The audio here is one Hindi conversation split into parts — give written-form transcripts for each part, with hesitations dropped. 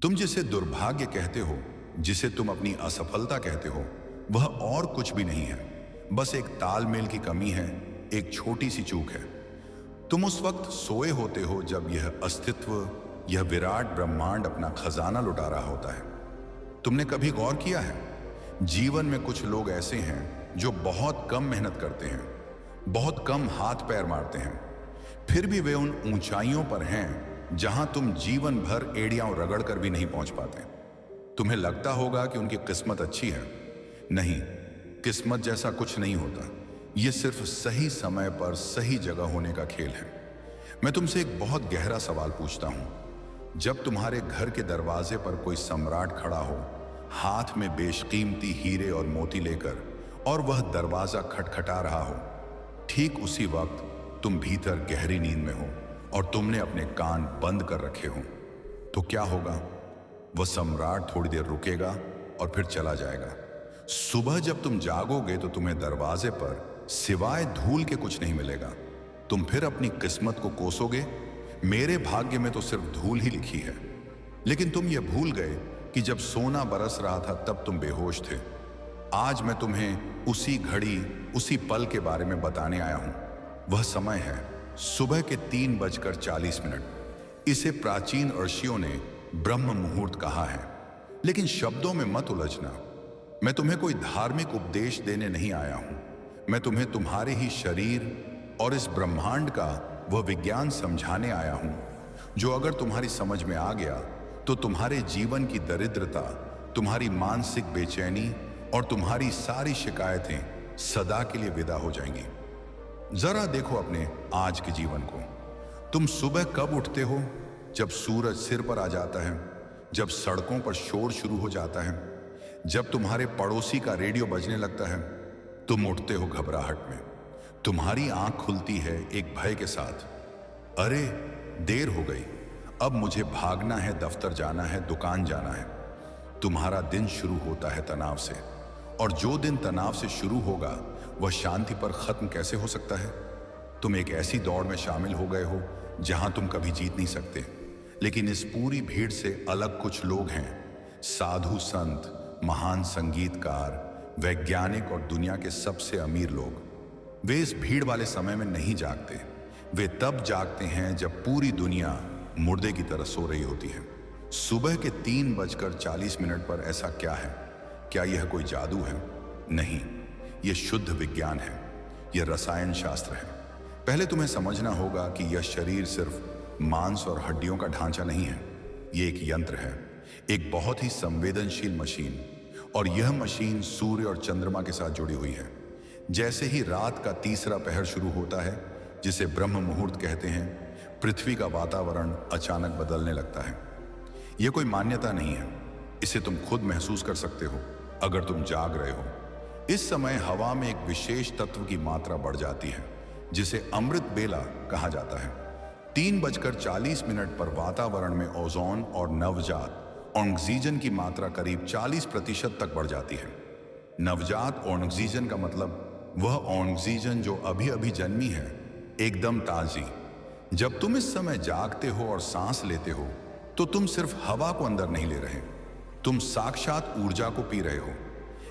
तुम जिसे दुर्भाग्य कहते हो, जिसे तुम अपनी असफलता कहते हो, वह और कुछ भी नहीं है। बस एक तालमेल की कमी है, एक छोटी सी चूक है। तुम उस वक्त सोए होते हो जब यह अस्तित्व, यह विराट ब्रह्मांड अपना खजाना लुटा रहा होता है। तुमने कभी गौर किया है, जीवन में कुछ लोग ऐसे हैं जो बहुत कम मेहनत करते हैं, बहुत कम हाथ पैर मारते हैं, फिर भी वे उन ऊंचाइयों पर हैं जहां तुम जीवन भर एड़ियां रगड़ कर भी नहीं पहुंच पाते। तुम्हें लगता होगा कि उनकी किस्मत अच्छी है। नहीं, किस्मत जैसा कुछ नहीं होता। यह सिर्फ सही समय पर सही जगह होने का खेल है। मैं तुमसे एक बहुत गहरा सवाल पूछता हूं। जब तुम्हारे घर के दरवाजे पर कोई सम्राट खड़ा हो, हाथ में बेशकीमती हीरे और मोती लेकर, और वह दरवाजा खटखटा रहा हो, ठीक उसी वक्त तुम भीतर गहरी नींद में हो और तुमने अपने कान बंद कर रखे हो, तो क्या होगा? वह सम्राट थोड़ी देर रुकेगा और फिर चला जाएगा। सुबह जब तुम जागोगे तो तुम्हें दरवाजे पर सिवाय धूल के कुछ नहीं मिलेगा। तुम फिर अपनी किस्मत को कोसोगे, मेरे भाग्य में तो सिर्फ धूल ही लिखी है। लेकिन तुम ये भूल गए कि जब सोना बरस रहा था तब तुम बेहोश थे। आज मैं तुम्हें उसी घड़ी, उसी पल के बारे में बताने आया हूं। वह समय है सुबह के 3:40। इसे प्राचीन ऋषियों ने ब्रह्म मुहूर्त कहा है। लेकिन शब्दों में मत उलझना। मैं तुम्हें कोई धार्मिक उपदेश देने नहीं आया हूं। मैं तुम्हें तुम्हारे ही शरीर और इस ब्रह्मांड का वह विज्ञान समझाने आया हूं, जो अगर तुम्हारी समझ में आ गया तो तुम्हारे जीवन की दरिद्रता, तुम्हारी मानसिक बेचैनी और तुम्हारी सारी शिकायतें सदा के लिए विदा हो जाएंगी। जरा देखो अपने आज के जीवन को। तुम सुबह कब उठते हो? जब सूरज सिर पर आ जाता है, जब सड़कों पर शोर शुरू हो जाता है, जब तुम्हारे पड़ोसी का रेडियो बजने लगता है। तुम उठते हो घबराहट में। तुम्हारी आंख खुलती है एक भय के साथ। अरे, देर हो गई, अब मुझे भागना है, दफ्तर जाना है, दुकान जाना है। तुम्हारा दिन शुरू होता है तनाव से, और जो दिन तनाव से शुरू होगा वह शांति पर खत्म कैसे हो सकता है? तुम एक ऐसी दौड़ में शामिल हो गए हो जहां तुम कभी जीत नहीं सकते। लेकिन इस पूरी भीड़ से अलग कुछ लोग हैं, साधु संत, महान संगीतकार, वैज्ञानिक और दुनिया के सबसे अमीर लोग। वे इस भीड़ वाले समय में नहीं जागते। वे तब जागते हैं जब पूरी दुनिया मुर्दे की तरह सो रही होती है। सुबह के 3:40 पर ऐसा क्या है? क्या यह कोई जादू है? नहीं, यह शुद्ध विज्ञान है, यह रसायन शास्त्र है। पहले तुम्हें समझना होगा कि यह शरीर सिर्फ मांस और हड्डियों का ढांचा नहीं है। यह एक यंत्र है, एक बहुत ही संवेदनशील मशीन। और यह मशीन सूर्य और चंद्रमा के साथ जुड़ी हुई है। जैसे ही रात का तीसरा पहर शुरू होता है, जिसे ब्रह्म मुहूर्त कहते हैं, पृथ्वी का वातावरण अचानक बदलने लगता है। यह कोई मान्यता नहीं है, इसे तुम खुद महसूस कर सकते हो अगर तुम जाग रहे हो। इस समय हवा में एक विशेष तत्व की मात्रा बढ़ जाती है, जिसे अमृत बेला कहा जाता है। 3:40 पर वातावरण में ओजोन और नवजात ऑक्सीजन की मात्रा करीब 40% तक बढ़ जाती है। नवजात ऑक्सीजन का मतलब वह ऑक्सीजन जो अभी अभी जन्मी है, एकदम ताजी। जब तुम इस समय जागते हो और सांस लेते हो, तो तुम सिर्फ हवा को अंदर नहीं ले रहे, तुम साक्षात ऊर्जा को पी रहे हो।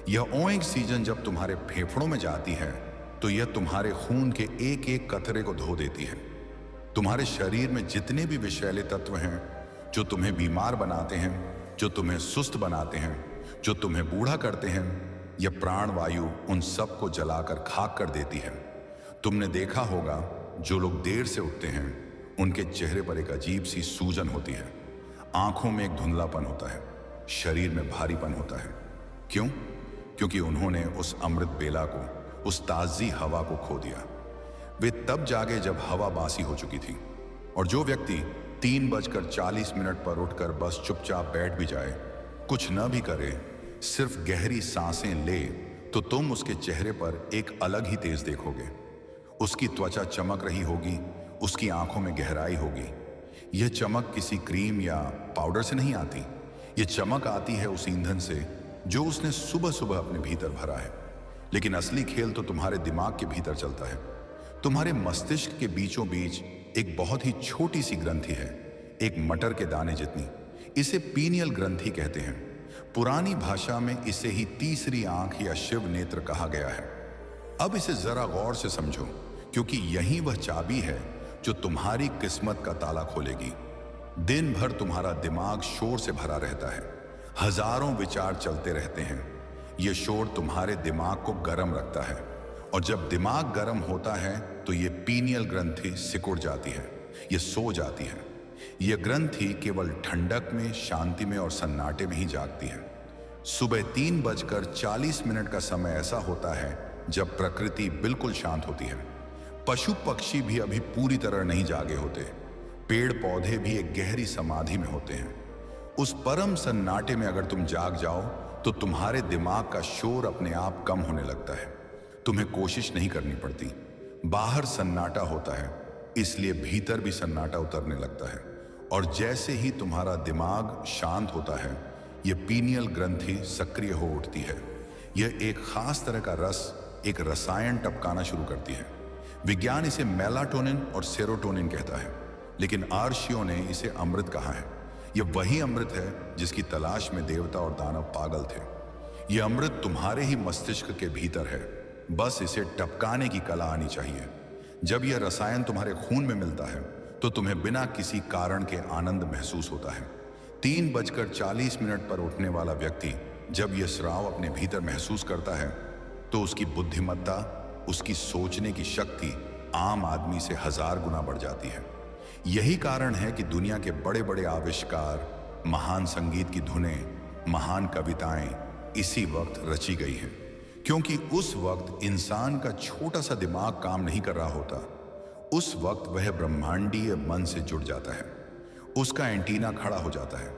यह ऑक्सीजन जब तुम्हारे फेफड़ों में जाती है, तो यह तुम्हारे खून के एक एक कतरे को धो देती है। तुम्हारे शरीर में जितने भी विषैले तत्व हैं जो तुम्हें बीमार बनाते हैं, जो तुम्हें सुस्त बनाते हैं, जो तुम्हें बूढ़ा करते हैं, यह प्राण वायु उन सब को जलाकर खाक कर देती है। तुमने देखा होगा, जो लोग देर से उठते हैं उनके चेहरे पर एक अजीब सी सूजन होती है, आंखों में एक धुंधलापन होता है, शरीर में भारीपन होता है। क्यों? क्योंकि उन्होंने उस अमृत बेला को, उस ताजी हवा को खो दिया। वे तब जागे जब हवा बासी हो चुकी थी। और जो व्यक्ति 3:40 पर उठकर बस चुपचाप बैठ भी जाए, कुछ न भी करे, सिर्फ गहरी सांसें ले, तो तुम उसके चेहरे पर एक अलग ही तेज देखोगे। उसकी त्वचा चमक रही होगी, उसकी आंखों में गहराई होगी। यह चमक किसी क्रीम या पाउडर से नहीं आती। यह चमक आती है उस ईंधन से जो उसने सुबह सुबह अपने भीतर भरा है। लेकिन असली खेल तो तुम्हारे दिमाग के भीतर चलता है। तुम्हारे मस्तिष्क के बीचों बीच एक बहुत ही छोटी सी ग्रंथि है, एक मटर के दाने जितनी। इसे पीनियल ग्रंथि कहते हैं। पुरानी भाषा में इसे ही तीसरी आंख या शिव नेत्र कहा गया है। अब इसे जरा गौर से समझो, क्योंकि यही वह चाबी है जो तुम्हारी किस्मत का ताला खोलेगी। दिन भर तुम्हारा दिमाग शोर से भरा रहता है, हजारों विचार चलते रहते हैं। यह शोर तुम्हारे दिमाग को गर्म रखता है, और जब दिमाग गर्म होता है तो यह पीनियल ग्रंथि सिकुड़ जाती है, यह सो जाती है। यह ग्रंथि केवल ठंडक में, शांति में और सन्नाटे में ही जागती है। सुबह 3:40 का समय ऐसा होता है जब प्रकृति बिल्कुल शांत होती है। पशु पक्षी भी अभी पूरी तरह नहीं जागे होते, पेड़ पौधे भी एक गहरी समाधि में होते हैं। उस परम सन्नाटे में अगर तुम जाग जाओ तो तुम्हारे दिमाग का शोर अपने आप कम होने लगता है। तुम्हें कोशिश नहीं करनी पड़ती। बाहर सन्नाटा होता है, इसलिए भीतर भी सन्नाटा उतरने लगता है। और जैसे ही तुम्हारा दिमाग शांत होता है, यह पीनियल ग्रंथि सक्रिय हो उठती है। यह एक खास तरह का रस, एक रसायन टपकाना शुरू करती है। विज्ञान इसे मेलाटोनिन और सेरोटोनिन कहता है, लेकिन आर्षियों ने इसे अमृत कहा है। यह वही अमृत है जिसकी तलाश में देवता और दानव पागल थे। यह अमृत तुम्हारे ही मस्तिष्क के भीतर है, बस इसे टपकाने की कला आनी चाहिए। जब यह रसायन तुम्हारे खून में मिलता है तो तुम्हें बिना किसी कारण के आनंद महसूस होता है। 3:40 पर उठने वाला व्यक्ति जब यह स्राव अपने भीतर महसूस करता है तो उसकी बुद्धिमत्ता, उसकी सोचने की शक्ति आम आदमी से 1000 गुना बढ़ जाती है। यही कारण है कि दुनिया के बड़े बड़े आविष्कार, महान संगीत की धुनें, महान कविताएं इसी वक्त रची गई हैं, क्योंकि उस वक्त इंसान का छोटा सा दिमाग काम नहीं कर रहा होता। उस वक्त वह ब्रह्मांडीय मन से जुड़ जाता है, उसका एंटीना खड़ा हो जाता है।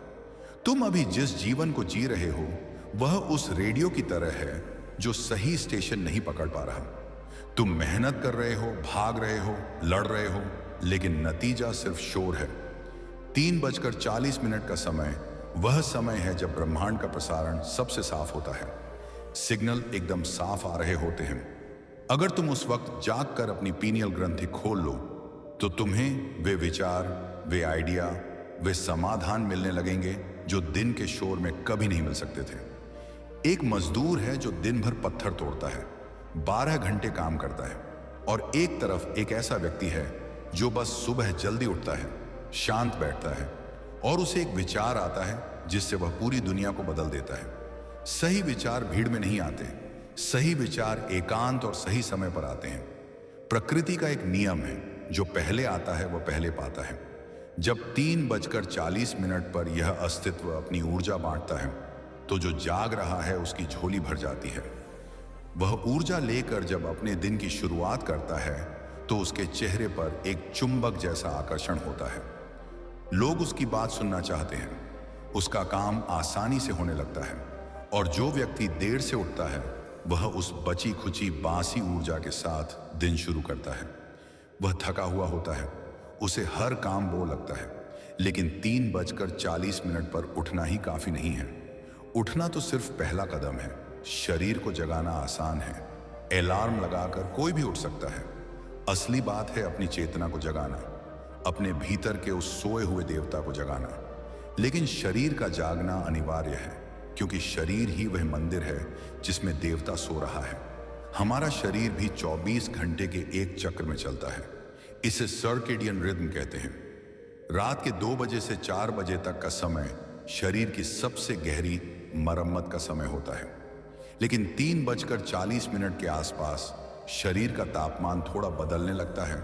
तुम अभी जिस जीवन को जी रहे हो वह उस रेडियो की तरह है जो सही स्टेशन नहीं पकड़ पा रहा। तुम मेहनत कर रहे हो, भाग रहे हो, लड़ रहे हो, लेकिन नतीजा सिर्फ शोर है। 3:40 का समय वह समय है जब ब्रह्मांड का प्रसारण सबसे साफ होता है। सिग्नल एकदम साफ आ रहे होते हैं। अगर तुम उस वक्त जाग कर अपनी पीनियल ग्रंथि खोल लो तो तुम्हें वे विचार, वे आइडिया, वे समाधान मिलने लगेंगे जो दिन के शोर में कभी नहीं मिल सकते थे। एक मजदूर है जो दिन भर पत्थर तोड़ता है, 12 घंटे काम करता है, और एक तरफ एक ऐसा व्यक्ति है जो बस सुबह जल्दी उठता है, शांत बैठता है, और उसे एक विचार आता है जिससे वह पूरी दुनिया को बदल देता है। सही विचार भीड़ में नहीं आते, सही विचार एकांत और सही समय पर आते हैं। प्रकृति का एक नियम है, जो पहले आता है वह पहले पाता है। जब 3:40 पर यह अस्तित्व अपनी ऊर्जा बांटता है तो जो जाग रहा है उसकी झोली भर जाती है। वह ऊर्जा लेकर जब अपने दिन की शुरुआत करता है तो उसके चेहरे पर एक चुंबक जैसा आकर्षण होता है। लोग उसकी बात सुनना चाहते हैं, उसका काम आसानी से होने लगता है, और जो व्यक्ति देर से उठता है वह उस बची खुची बासी ऊर्जा के साथ दिन शुरू करता है। वह थका हुआ होता है, उसे हर काम बोर लगता है, लेकिन 3:40 पर उठना ही काफी नहीं है। उठना तो सिर्फ पहला कदम है। शरीर को जगाना आसान है, अलार्म लगाकर कोई भी उठ सकता है। असली बात है अपनी चेतना को जगाना, अपने भीतर के उस सोए हुए देवता को जगाना। लेकिन शरीर का जागना अनिवार्य है, क्योंकि शरीर ही वह मंदिर है जिसमें देवता सो रहा है। हमारा शरीर भी 24 घंटे के एक चक्र में चलता है। इसे सर्केडियन रिदम कहते हैं। रात के 2 बजे से 4 बजे तक का समय शरीर की सबसे गहरी मरम्मत का समय होता है। लेकिन 3:40 के आसपास शरीर का तापमान थोड़ा बदलने लगता है,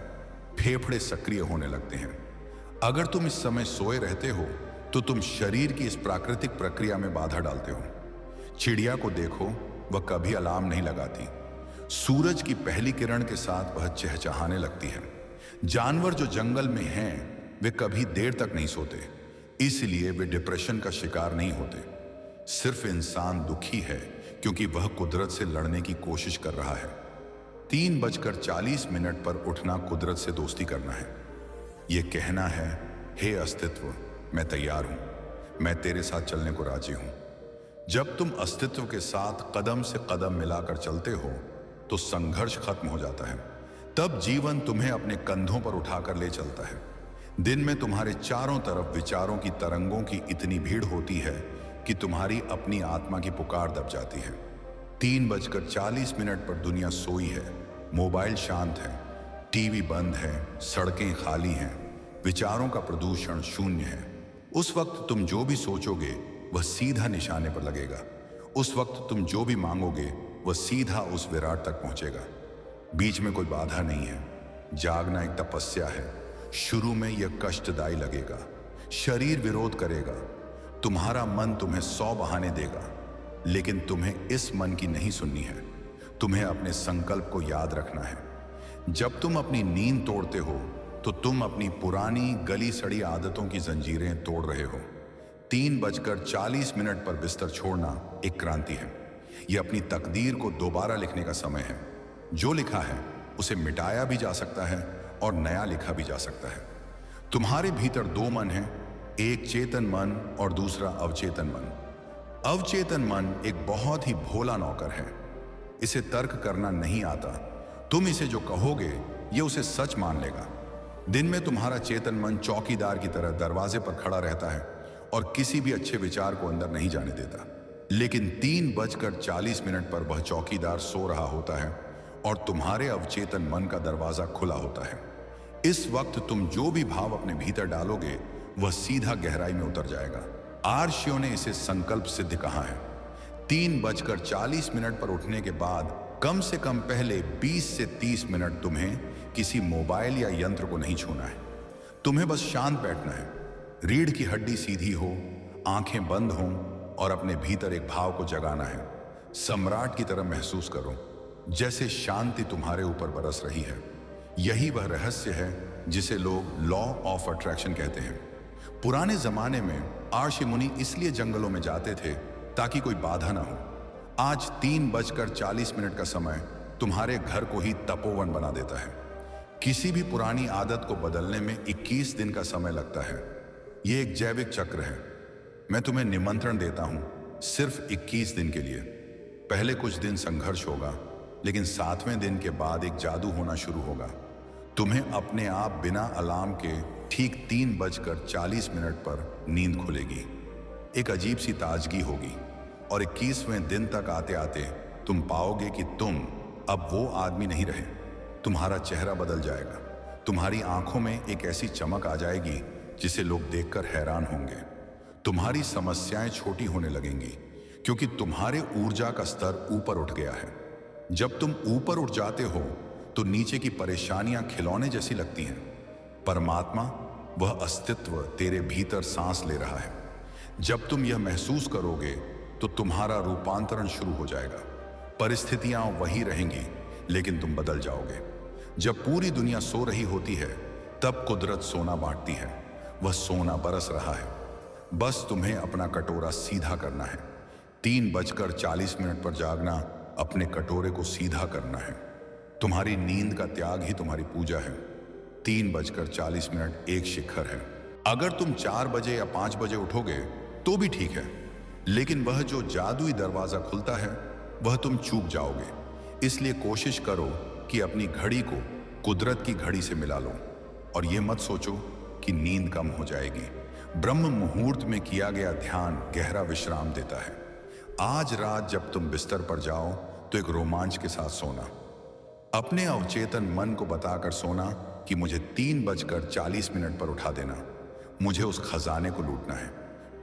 फेफड़े सक्रिय होने लगते हैं। अगर तुम इस समय सोए रहते हो तो तुम शरीर की इस प्राकृतिक प्रक्रिया में बाधा डालते हो। चिड़िया को देखो, वह कभी अलार्म नहीं लगाती। सूरज की पहली किरण के साथ वह चहचहाने लगती है। जानवर जो जंगल में हैं वे कभी देर तक नहीं सोते, इसलिए वे डिप्रेशन का शिकार नहीं होते। सिर्फ इंसान दुखी है क्योंकि वह कुदरत से लड़ने की कोशिश कर रहा है। 3:40 पर उठना कुदरत से दोस्ती करना है। यह कहना है, हे अस्तित्व, मैं तैयार हूं, मैं तेरे साथ चलने को राजी हूं। जब तुम अस्तित्व के साथ कदम से कदम मिलाकर चलते हो तो संघर्ष खत्म हो जाता है। तब जीवन तुम्हें अपने कंधों पर उठाकर ले चलता है। दिन में तुम्हारे चारों तरफ विचारों की तरंगों की इतनी भीड़ होती है कि तुम्हारी अपनी आत्मा की पुकार दब जाती है। 3:40 पर दुनिया सोई है, मोबाइल शांत है, टीवी बंद है, सड़कें खाली हैं, विचारों का प्रदूषण शून्य है। उस वक्त तुम जो भी सोचोगे वह सीधा निशाने पर लगेगा। उस वक्त तुम जो भी मांगोगे वह सीधा उस विराट तक पहुंचेगा। बीच में कोई बाधा नहीं है। जागना एक तपस्या है। शुरू में यह कष्टदायी लगेगा, शरीर विरोध करेगा, तुम्हारा मन तुम्हें 100 बहाने देगा, लेकिन तुम्हें इस मन की नहीं सुननी है। तुम्हें अपने संकल्प को याद रखना है। जब तुम अपनी नींद तोड़ते हो तो तुम अपनी पुरानी गली सड़ी आदतों की जंजीरें तोड़ रहे हो। 3:40 पर बिस्तर छोड़ना एक क्रांति है। यह अपनी तकदीर को दोबारा लिखने का समय है। जो लिखा है उसे मिटाया भी जा सकता है और नया लिखा भी जा सकता है। तुम्हारे भीतर 2 मन हैं, एक चेतन मन और दूसरा अवचेतन मन। अवचेतन मन एक बहुत ही भोला नौकर है। इसे तर्क करना नहीं आता। तुम इसे जो कहोगे ये उसे सच मान लेगा। दिन में तुम्हारा चेतन मन चौकीदार की तरह दरवाजे पर खड़ा रहता है और किसी भी अच्छे विचार को अंदर नहीं जाने देता। लेकिन 3:40 पर वह चौकीदार सो रहा होता है और तुम्हारे अवचेतन मन का दरवाजा खुला होता है। इस वक्त तुम जो भी भाव अपने भीतर डालोगे वह सीधा गहराई में उतर जाएगा। आर्षियों ने इसे संकल्प सिद्ध कहा है। 3:40 पर उठने के बाद कम से कम पहले 20 से 30 मिनट तुम्हें किसी मोबाइल या यंत्र को नहीं छूना है। तुम्हें बस शांत बैठना है। रीढ़ की हड्डी सीधी हो, आंखें बंद हों और अपने भीतर एक भाव को जगाना है। सम्राट की तरह महसूस करो जैसे शांति तुम्हारे ऊपर बरस रही है। यही वह रहस्य है जिसे लोग लॉ ऑफ अट्रैक्शन कहते हैं। पुराने जमाने में आर्षि मुनि इसलिए जंगलों में जाते थे ताकि कोई बाधा ना हो। आज 3:40 का समय तुम्हारे घर को ही तपोवन बना देता है। किसी भी पुरानी आदत को बदलने में 21 दिन का समय लगता है। यह एक जैविक चक्र है। मैं तुम्हें निमंत्रण देता हूं सिर्फ 21 दिन के लिए। पहले कुछ दिन संघर्ष होगा, लेकिन 7वें दिन के बाद एक जादू होना शुरू होगा। तुम्हें अपने आप बिना अलार्म के ठीक 3:40 पर नींद खुलेगी। एक अजीब सी ताजगी होगी और 21वें दिन तक आते आते तुम पाओगे कि तुम अब वो आदमी नहीं रहे। तुम्हारा चेहरा बदल जाएगा। तुम्हारी आंखों में एक ऐसी चमक आ जाएगी जिसे लोग देखकर हैरान होंगे। तुम्हारी समस्याएं छोटी होने लगेंगी क्योंकि तुम्हारे ऊर्जा का स्तर ऊपर उठ गया है। जब तुम ऊपर उठ जाते हो तो नीचे की परेशानियां खिलौने जैसी लगती हैं। परमात्मा, वह अस्तित्व तेरे भीतर सांस ले रहा है। जब तुम यह महसूस करोगे तो तुम्हारा रूपांतरण शुरू हो जाएगा। परिस्थितियां वही रहेंगी लेकिन तुम बदल जाओगे। जब पूरी दुनिया सो रही होती है तब कुदरत सोना बांटती है। वह सोना बरस रहा है। बस तुम्हें अपना कटोरा सीधा करना है। 3:40 पर जागना अपने कटोरे को सीधा करना है। तुम्हारी नींद का त्याग ही तुम्हारी पूजा है। 3:40 एक शिखर है। अगर तुम 4 बजे या 5 बजे उठोगे तो भी ठीक है, लेकिन वह जो जादुई दरवाजा खुलता है वह तुम चूक जाओगे। इसलिए कोशिश करो कि अपनी घड़ी को कुदरत की घड़ी से मिला लो और यह मत सोचो कि नींद कम हो जाएगी। ब्रह्म मुहूर्त में किया गया ध्यान गहरा विश्राम देता है। आज रात जब तुम बिस्तर पर जाओ तो एक रोमांच के साथ सोना। अपने अवचेतन मन को बताकर सोना कि मुझे 3:40 पर उठा देना। मुझे उस खजाने को लूटना है।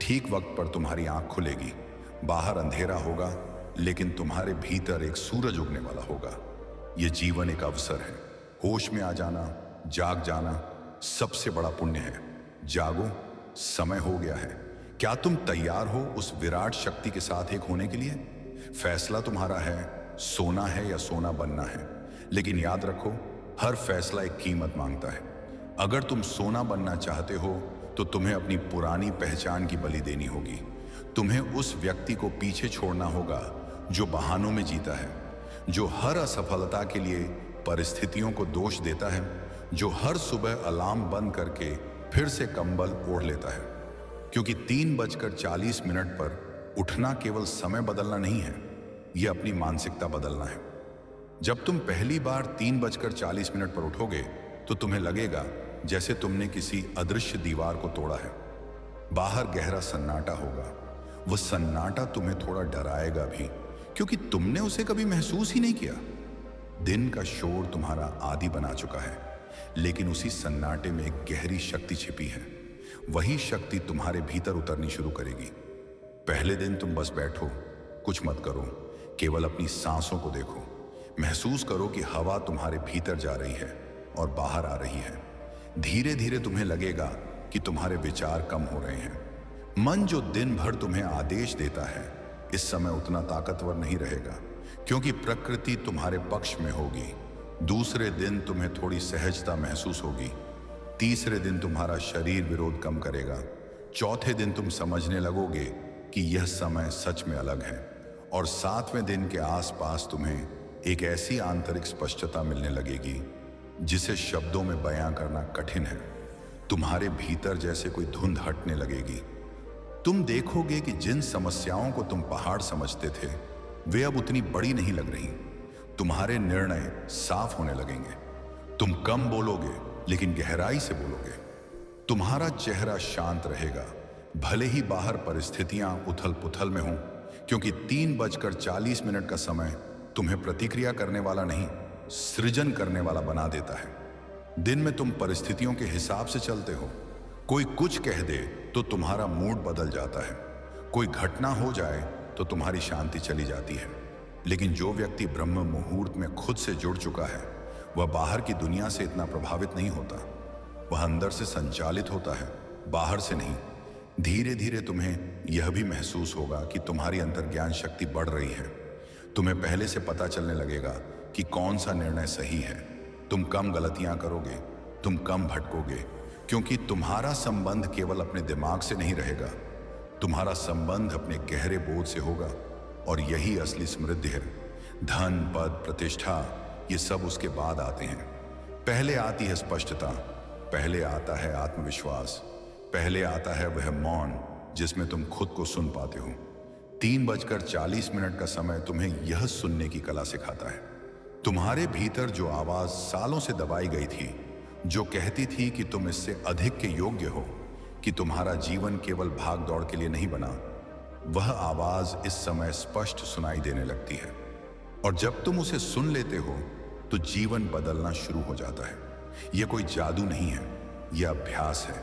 ठीक वक्त पर तुम्हारी आंख खुलेगी। बाहर अंधेरा होगा लेकिन तुम्हारे भीतर एक सूरज उगने वाला होगा। यह जीवन एक अवसर है। होश में आ जाना, जाग जाना सबसे बड़ा पुण्य है। जागो, समय हो गया है। क्या तुम तैयार हो उस विराट शक्ति के साथ एक होने के लिए? फैसला तुम्हारा है, सोना है या सोना बनना है। लेकिन याद रखो, हर फैसला एक कीमत मांगता है। अगर तुम सोना बनना चाहते हो तो तुम्हें अपनी पुरानी पहचान की बलि देनी होगी। तुम्हें उस व्यक्ति को पीछे छोड़ना होगा जो बहानों में जीता है, जो हर असफलता के लिए परिस्थितियों को दोष देता है, जो हर सुबह अलार्म बंद करके फिर से कंबल ओढ़ लेता है। क्योंकि 3:40 पर उठना केवल समय बदलना नहीं है, यह अपनी मानसिकता बदलना है। जब तुम पहली बार 3:40 पर उठोगे तो तुम्हें लगेगा जैसे तुमने किसी अदृश्य दीवार को तोड़ा है। बाहर गहरा सन्नाटा होगा। वह सन्नाटा तुम्हें थोड़ा डराएगा भी, क्योंकि तुमने उसे कभी महसूस ही नहीं किया। दिन का शोर तुम्हारा आदी बना चुका है, लेकिन उसी सन्नाटे में एक गहरी शक्ति छिपी है। वही शक्ति तुम्हारे भीतर उतरनी शुरू करेगी। पहले दिन तुम बस बैठो, कुछ मत करो, केवल अपनी सांसों को देखो। महसूस करो कि हवा तुम्हारे भीतर जा रही है और बाहर आ रही है। धीरे धीरे तुम्हें लगेगा कि तुम्हारे विचार कम हो रहे हैं। मन जो दिन भर तुम्हें आदेश देता है, इस समय उतना ताकतवर नहीं रहेगा, क्योंकि प्रकृति तुम्हारे पक्ष में होगी। दूसरे दिन तुम्हें थोड़ी सहजता महसूस होगी। तीसरे दिन तुम्हारा शरीर विरोध कम करेगा। चौथे दिन तुम समझने लगोगे कि यह समय सच में अलग है। और सातवें दिन के आसपास तुम्हें एक ऐसी आंतरिक स्पष्टता मिलने लगेगी जिसे शब्दों में बयां करना कठिन है। तुम्हारे भीतर जैसे कोई धुंध हटने लगेगी। तुम देखोगे कि जिन समस्याओं को तुम पहाड़ समझते थे, वे अब उतनी बड़ी नहीं लग रही। तुम्हारे निर्णय साफ होने लगेंगे। तुम कम बोलोगे, लेकिन गहराई से बोलोगे। तुम्हारा चेहरा शांत रहेगा, भले ही बाहर परिस्थितियां उथल पुथल में हों, क्योंकि 3:40 का समय तुम्हें प्रतिक्रिया करने वाला नहीं, सृजन करने वाला बना देता है। दिन में तुम परिस्थितियों के हिसाब से चलते हो। कोई कुछ कह दे तो तुम्हारा मूड बदल जाता है। कोई घटना हो जाए तो तुम्हारी शांति चली जाती है। लेकिन जो व्यक्ति ब्रह्म मुहूर्त में खुद से जुड़ चुका है, वह बाहर की दुनिया से इतना प्रभावित नहीं होता। वह अंदर से संचालित होता है, बाहर से नहीं। धीरे धीरे तुम्हें यह भी महसूस होगा कि तुम्हारी अंतर ज्ञान शक्ति बढ़ रही है। तुम्हें पहले से पता चलने लगेगा कि कौन सा निर्णय सही है। तुम कम गलतियां करोगे, तुम कम भटकोगे, क्योंकि तुम्हारा संबंध केवल अपने दिमाग से नहीं रहेगा। तुम्हारा संबंध अपने गहरे बोध से होगा, और यही असली समृद्धि है। धन, पद, प्रतिष्ठा, ये सब उसके बाद आते हैं। पहले आती है स्पष्टता, पहले आता है आत्मविश्वास, पहले आता है वह मौन जिसमें तुम खुद को सुन पाते हो। 3:40 का समय तुम्हें यह सुनने की कला सिखाता है। तुम्हारे भीतर जो आवाज सालों से दबाई गई थी, जो कहती थी कि तुम इससे अधिक के योग्य हो, कि तुम्हारा जीवन केवल भाग दौड़ के लिए नहीं बना, वह आवाज इस समय स्पष्ट सुनाई देने लगती है। और जब तुम उसे सुन लेते हो तो जीवन बदलना शुरू हो जाता है। यह कोई जादू नहीं है, यह अभ्यास है,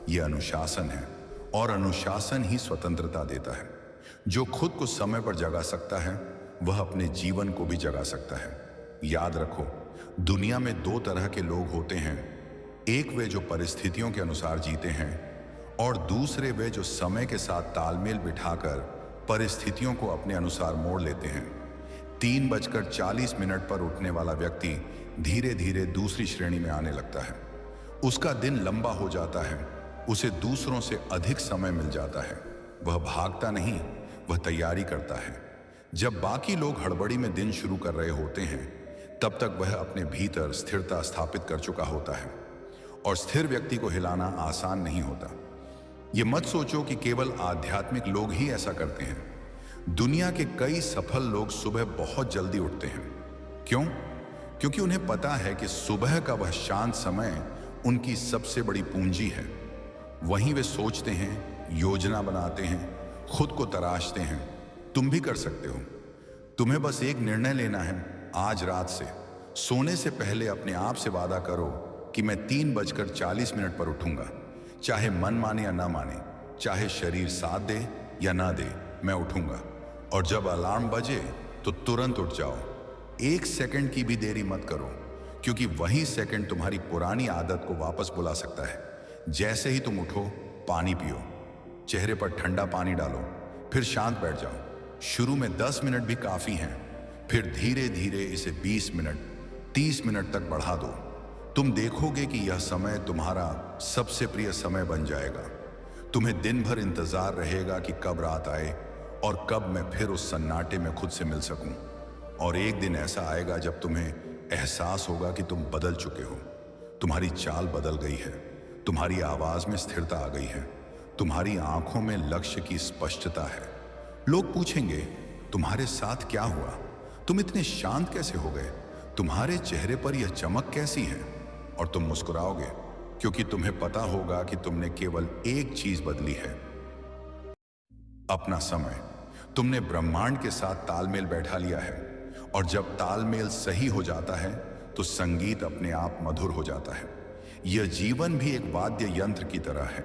यह अनुशासन है, और अनुशासन ही स्वतंत्रता देता है। जो खुद को समय पर जगा सकता है, वह अपने जीवन को भी जगा सकता है। याद रखो, दुनिया में 2 तरह के लोग होते हैं। एक वे जो परिस्थितियों के अनुसार जीते हैं, और दूसरे वे जो समय के साथ तालमेल बिठाकर परिस्थितियों को अपने अनुसार मोड़ लेते हैं। 3:40 पर उठने वाला व्यक्ति धीरे धीरे दूसरी श्रेणी में आने लगता है। उसका दिन लंबा हो जाता है, उसे दूसरों से अधिक समय मिल जाता है। वह भागता नहीं, वह तैयारी करता है। जब बाकी लोग हड़बड़ी में दिन शुरू कर रहे होते हैं, तब तक वह अपने भीतर स्थिरता स्थापित कर चुका होता है। और स्थिर व्यक्ति को हिलाना आसान नहीं होता। यह मत सोचो कि केवल आध्यात्मिक लोग ही ऐसा करते हैं। दुनिया के कई सफल लोग सुबह बहुत जल्दी उठते हैं। क्यों? क्योंकि उन्हें पता है कि सुबह का वह शांत समय उनकी सबसे बड़ी पूंजी है। वहीं वे सोचते हैं, योजना बनाते हैं, खुद को तराशते हैं। तुम भी कर सकते हो। तुम्हें बस एक निर्णय लेना है। आज रात से सोने से पहले अपने आप से वादा करो कि मैं 3:40 पर उठूंगा। चाहे मन माने या ना माने, चाहे शरीर साथ दे या ना दे, मैं उठूंगा। और जब अलार्म बजे तो तुरंत उठ जाओ। 1 सेकंड की भी देरी मत करो, क्योंकि वही सेकंड तुम्हारी पुरानी आदत को वापस बुला सकता है। जैसे ही तुम उठो, पानी पियो, चेहरे पर ठंडा पानी डालो, फिर शांत बैठ जाओ। शुरू में 10 मिनट भी काफी हैं, फिर धीरे धीरे इसे 20 मिनट, 30 मिनट तक बढ़ा दो। तुम देखोगे कि यह समय तुम्हारा सबसे प्रिय समय बन जाएगा। तुम्हें दिन भर इंतजार रहेगा कि कब रात आए और कब मैं फिर उस सन्नाटे में खुद से मिल सकूं। और एक दिन ऐसा आएगा जब तुम्हें एहसास होगा कि तुम बदल चुके हो। तुम्हारी चाल बदल गई है, तुम्हारी आवाज में स्थिरता आ गई है, तुम्हारी आंखों में लक्ष्य की स्पष्टता है। लोग पूछेंगे, तुम्हारे साथ क्या हुआ? तुम इतने शांत कैसे हो गए? तुम्हारे चेहरे पर यह चमक कैसी है? और तुम मुस्कुराओगे, क्योंकि तुम्हें पता होगा कि तुमने केवल एक चीज बदली है, अपना समय। तुमने ब्रह्मांड के साथ तालमेल बैठा लिया है, और जब तालमेल सही हो जाता है तो संगीत अपने आप मधुर हो जाता है। यह जीवन भी एक वाद्य यंत्र की तरह है।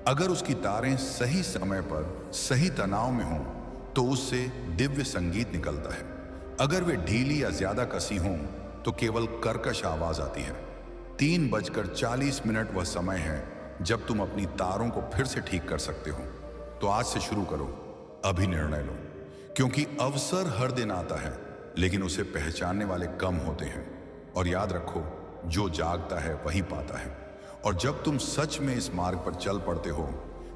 अगर उसकी तारें सही समय पर सही तनाव में हों तो उससे दिव्य संगीत निकलता है। अगर वे ढीली या ज्यादा कसी हों तो केवल कर्कश आवाज आती है। 3:40 वह समय है जब तुम अपनी तारों को फिर से ठीक कर सकते हो। तो आज से शुरू करो, अभी निर्णय लो, क्योंकि अवसर हर दिन आता है, लेकिन उसे पहचानने वाले कम होते हैं। और याद रखो, जो जागता है वही पाता है। और जब तुम सच में इस मार्ग पर चल पड़ते हो,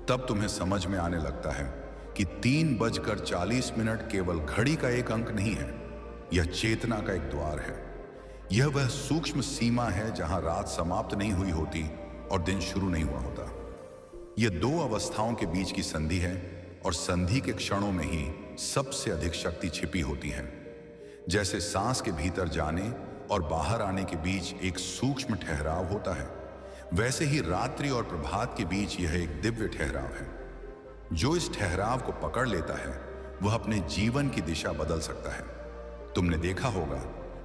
तब तुम्हें समझ में आने लगता है कि 3:40 केवल घड़ी का एक अंक नहीं है, यह चेतना का एक द्वार है। यह वह सूक्ष्म सीमा है जहां रात समाप्त नहीं हुई होती और दिन शुरू नहीं हुआ होता। यह दो अवस्थाओं के बीच की संधि है, और संधि के क्षणों में ही सबसे अधिक शक्ति छिपी होती है। जैसे सांस के भीतर जाने और बाहर आने के बीच एक सूक्ष्म ठहराव होता है, वैसे ही रात्रि और प्रभात के बीच यह एक दिव्य ठहराव है। जो इस ठहराव को पकड़ लेता है वह अपने जीवन की दिशा बदल सकता है। तुमने देखा होगा,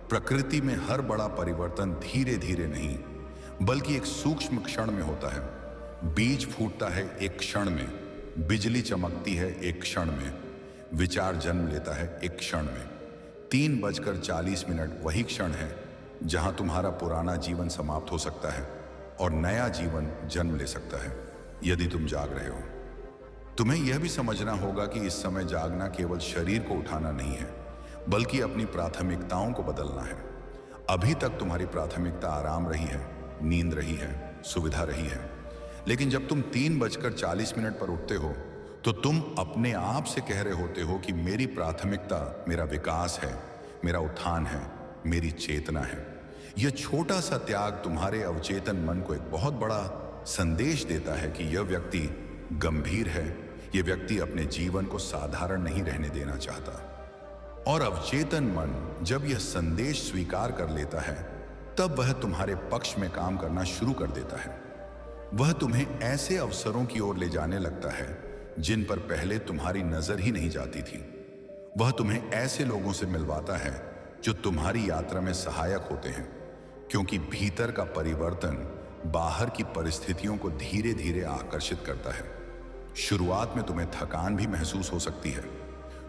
प्रकृति में हर बड़ा परिवर्तन धीरे धीरे नहीं, बल्कि एक सूक्ष्म क्षण में होता है। बीज फूटता है एक क्षण में, बिजली चमकती है एक क्षण में, विचार जन्म लेता है एक क्षण में। 3:40 वही क्षण है जहां तुम्हारा पुराना जीवन समाप्त हो सकता है और नया जीवन जन्म ले सकता है, यदि तुम जाग रहे हो। तुम्हें यह भी समझना होगा कि इस समय जागना केवल शरीर को उठाना नहीं है, बल्कि अपनी प्राथमिकताओं को बदलना है। अभी तक तुम्हारी प्राथमिकता आराम रही है, नींद रही है, सुविधा रही है, लेकिन जब तुम 3:40 पर उठते हो तो तुम अपने आप से कह रहे होते हो कि मेरी प्राथमिकता मेरा विकास है, मेरा उत्थान है, मेरी चेतना है। यह छोटा सा त्याग तुम्हारे अवचेतन मन को एक बहुत बड़ा संदेश देता है कि यह व्यक्ति गंभीर है, यह व्यक्ति अपने जीवन को साधारण नहीं रहने देना चाहता। और अवचेतन मन जब यह संदेश स्वीकार कर लेता है, तब वह तुम्हारे पक्ष में काम करना शुरू कर देता है। वह तुम्हें ऐसे अवसरों की ओर ले जाने लगता है जिन पर पहले तुम्हारी नजर ही नहीं जाती थी। वह तुम्हें ऐसे लोगों से मिलवाता है जो तुम्हारी यात्रा में सहायक होते हैं, क्योंकि भीतर का परिवर्तन बाहर की परिस्थितियों को धीरे धीरे आकर्षित करता है। शुरुआत में तुम्हें थकान भी महसूस हो सकती है।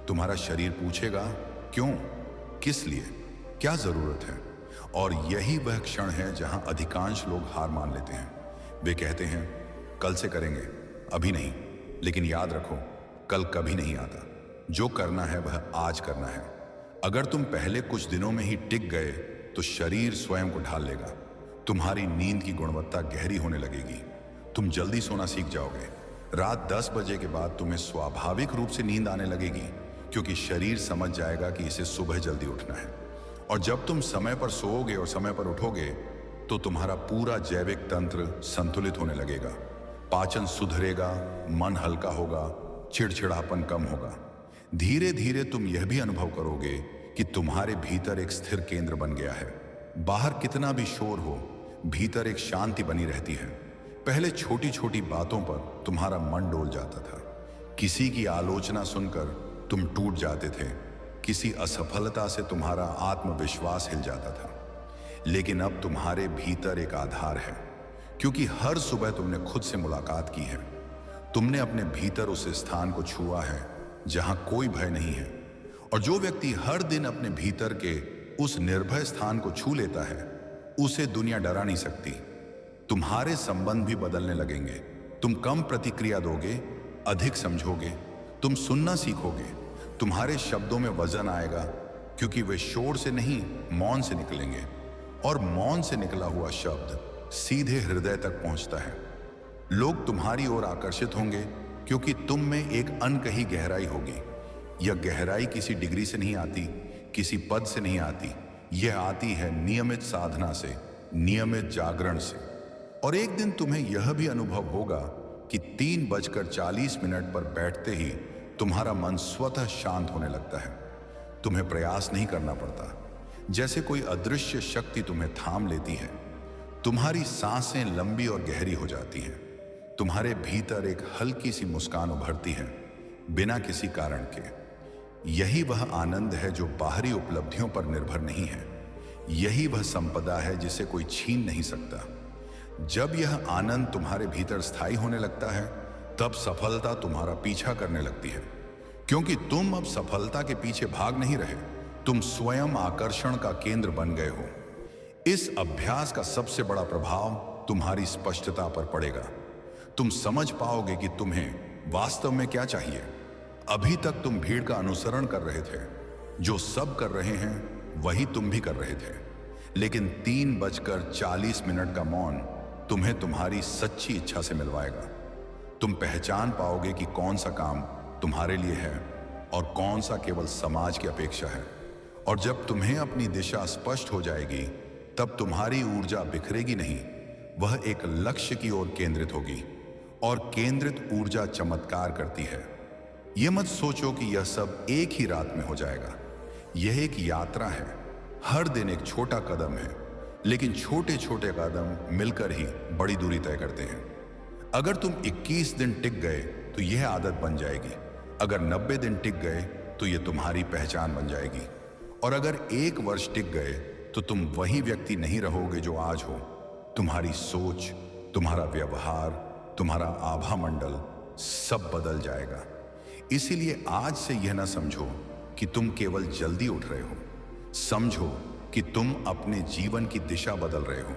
तुम्हारा शरीर पूछेगा, क्यों, किस लिए, क्या जरूरत है? और यही वह क्षण है जहां अधिकांश लोग हार मान लेते हैं। वे कहते हैं, कल से करेंगे, अभी नहीं। लेकिन याद रखो, कल कभी नहीं आता। जो करना है वह आज करना है। अगर तुम पहले कुछ दिनों में ही टिक गए तो शरीर स्वयं को ढाल लेगा। तुम्हारी नींद की गुणवत्ता गहरी होने लगेगी। तुम जल्दी सोना सीख जाओगे। रात 10 बजे के बाद तुम्हें स्वाभाविक रूप से नींद आने लगेगी, क्योंकि शरीर समझ जाएगा कि इसे सुबह जल्दी उठना है। और जब तुम समय पर सोओगे और समय पर उठोगे तो तुम्हारा पूरा जैविक तंत्र संतुलित होने लगेगा। पाचन सुधरेगा, मन हल्का होगा, चिड़चिड़ापन कम होगा। धीरे धीरे तुम यह भी अनुभव करोगे कि तुम्हारे भीतर एक स्थिर केंद्र बन गया है। बाहर कितना भी शोर हो, भीतर एक शांति बनी रहती है। पहले छोटी छोटी बातों पर तुम्हारा मन डोल जाता था। किसी की आलोचना सुनकर तुम टूट जाते थे, किसी असफलता से तुम्हारा आत्मविश्वास हिल जाता था। लेकिन अब तुम्हारे भीतर एक आधार है, क्योंकि हर सुबह तुमने खुद से मुलाकात की है। तुमने अपने भीतर उस स्थान को छुआ है जहां कोई भय नहीं है। और जो व्यक्ति हर दिन अपने भीतर के उस निर्भय स्थान को छू लेता है, उसे दुनिया डरा नहीं सकती। तुम्हारे संबंध भी बदलने लगेंगे। तुम कम प्रतिक्रिया दोगे, अधिक समझोगे। तुम सुनना सीखोगे। तुम्हारे शब्दों में वजन आएगा, क्योंकि वे शोर से नहीं, मौन से निकलेंगे। और मौन से निकला हुआ शब्द सीधे हृदय तक पहुंचता है। लोग तुम्हारी ओर आकर्षित होंगे, क्योंकि तुम में एक अनकही गहराई होगी। यह गहराई किसी डिग्री से नहीं आती, किसी पद से नहीं आती। यह आती है नियमित साधना से, नियमित जागरण से। और एक दिन तुम्हें यह भी अनुभव होगा कि 3:40 पर बैठते ही तुम्हारा मन स्वतः शांत होने लगता है। तुम्हें प्रयास नहीं करना पड़ता, जैसे कोई अदृश्य शक्ति तुम्हें थाम लेती है। तुम्हारी सांसें लंबी और गहरी हो जाती हैं। तुम्हारे भीतर एक हल्की सी मुस्कान उभरती है, बिना किसी कारण के। यही वह आनंद है जो बाहरी उपलब्धियों पर निर्भर नहीं है। यही वह संपदा है जिसे कोई छीन नहीं सकता। जब यह आनंद तुम्हारे भीतर स्थायी होने लगता है, तब सफलता तुम्हारा पीछा करने लगती है, क्योंकि तुम अब सफलता के पीछे भाग नहीं रहे, तुम स्वयं आकर्षण का केंद्र बन गए हो। इस अभ्यास का सबसे बड़ा प्रभाव तुम्हारी स्पष्टता पर पड़ेगा। तुम समझ पाओगे कि तुम्हें वास्तव में क्या चाहिए। अभी तक तुम भीड़ का अनुसरण कर रहे थे, जो सब कर रहे हैं वही तुम भी कर रहे थे। लेकिन 3:40 का मौन तुम्हें तुम्हारी सच्ची इच्छा से मिलवाएगा। तुम पहचान पाओगे कि कौन सा काम तुम्हारे लिए है और कौन सा केवल समाज की अपेक्षा है। और जब तुम्हें अपनी दिशा स्पष्ट हो जाएगी, तब तुम्हारी ऊर्जा बिखरेगी नहीं, वह एक लक्ष्य की ओर केंद्रित होगी। और केंद्रित ऊर्जा चमत्कार करती है। यह मत सोचो कि यह सब एक ही रात में हो जाएगा। यह एक यात्रा है। हर दिन एक छोटा कदम है, लेकिन छोटे छोटे कदम मिलकर ही बड़ी दूरी तय करते हैं। अगर तुम 21 दिन टिक गए तो यह आदत बन जाएगी। अगर 90 दिन टिक गए तो यह तुम्हारी पहचान बन जाएगी। और अगर 1 वर्ष टिक गए तो तुम वही व्यक्ति नहीं रहोगे जो आज हो। तुम्हारी सोच, तुम्हारा व्यवहार, तुम्हारा आभा मंडल सब बदल जाएगा। इसीलिए आज से यह ना समझो कि तुम केवल जल्दी उठ रहे हो। समझो कि तुम अपने जीवन की दिशा बदल रहे हो।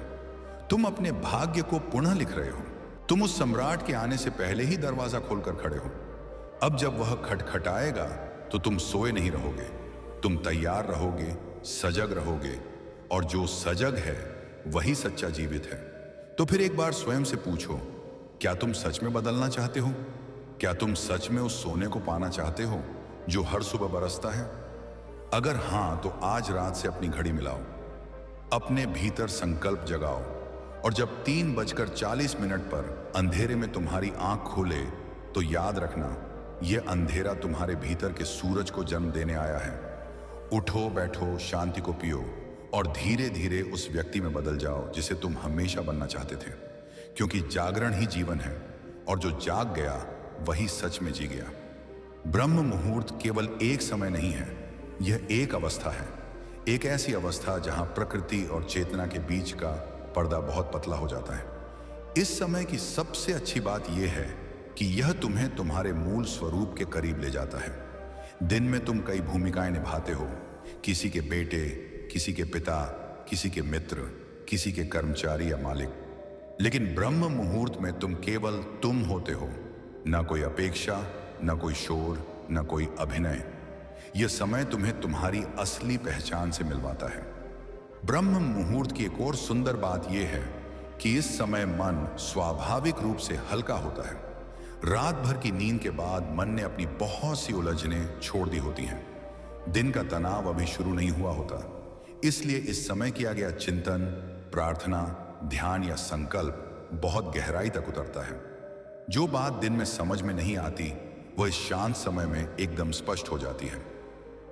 तुम अपने भाग्य को पुनः लिख रहे हो। तुम उस सम्राट के आने से पहले ही दरवाजा खोलकर खड़े हो। अब जब वह खटखटाएगा तो तुम सोए नहीं रहोगे। तुम तैयार रहोगे, सजग रहोगे। और जो सजग है वही सच्चा जीवित है। तो फिर एक बार स्वयं से पूछो, क्या तुम सच में बदलना चाहते हो? क्या तुम सच में उस सोने को पाना चाहते हो जो हर सुबह बरसता है? अगर हां, तो आज रात से अपनी घड़ी मिलाओ, अपने भीतर संकल्प जगाओ। और जब 3:40 पर अंधेरे में तुम्हारी आंख खोले, तो याद रखना, यह अंधेरा तुम्हारे भीतर के सूरज को जन्म देने आया है। उठो, बैठो, शांति को पियो और धीरे धीरे उस व्यक्ति में बदल जाओ जिसे तुम हमेशा बनना चाहते थे। क्योंकि जागरण ही जीवन है, और जो जाग गया वही सच में जी गया। ब्रह्म मुहूर्त केवल एक समय नहीं है, यह एक अवस्था है। एक ऐसी अवस्था जहां प्रकृति और चेतना के बीच का पर्दा बहुत पतला हो जाता है। इस समय की सबसे अच्छी बात यह है कि यह तुम्हें तुम्हारे मूल स्वरूप के करीब ले जाता है। दिन में तुम कई भूमिकाएं निभाते हो, किसी के बेटे, किसी के पिता, किसी के मित्र, किसी के कर्मचारी या मालिक। लेकिन ब्रह्म मुहूर्त में तुम केवल तुम होते हो। ना कोई अपेक्षा, ना कोई शोर, ना कोई अभिनय। यह समय तुम्हें तुम्हारी असली पहचान से मिलवाता है। ब्रह्म मुहूर्त की एक और सुंदर बात यह है कि इस समय मन स्वाभाविक रूप से हल्का होता है। रात भर की नींद के बाद मन ने अपनी बहुत सी उलझनें छोड़ दी होती हैं। दिन का तनाव अभी शुरू नहीं हुआ होता। इसलिए इस समय किया गया चिंतन, प्रार्थना, ध्यान या संकल्प बहुत गहराई तक उतरता है। जो बात दिन में समझ में नहीं आती, वह इस शांत समय में एकदम स्पष्ट हो जाती है।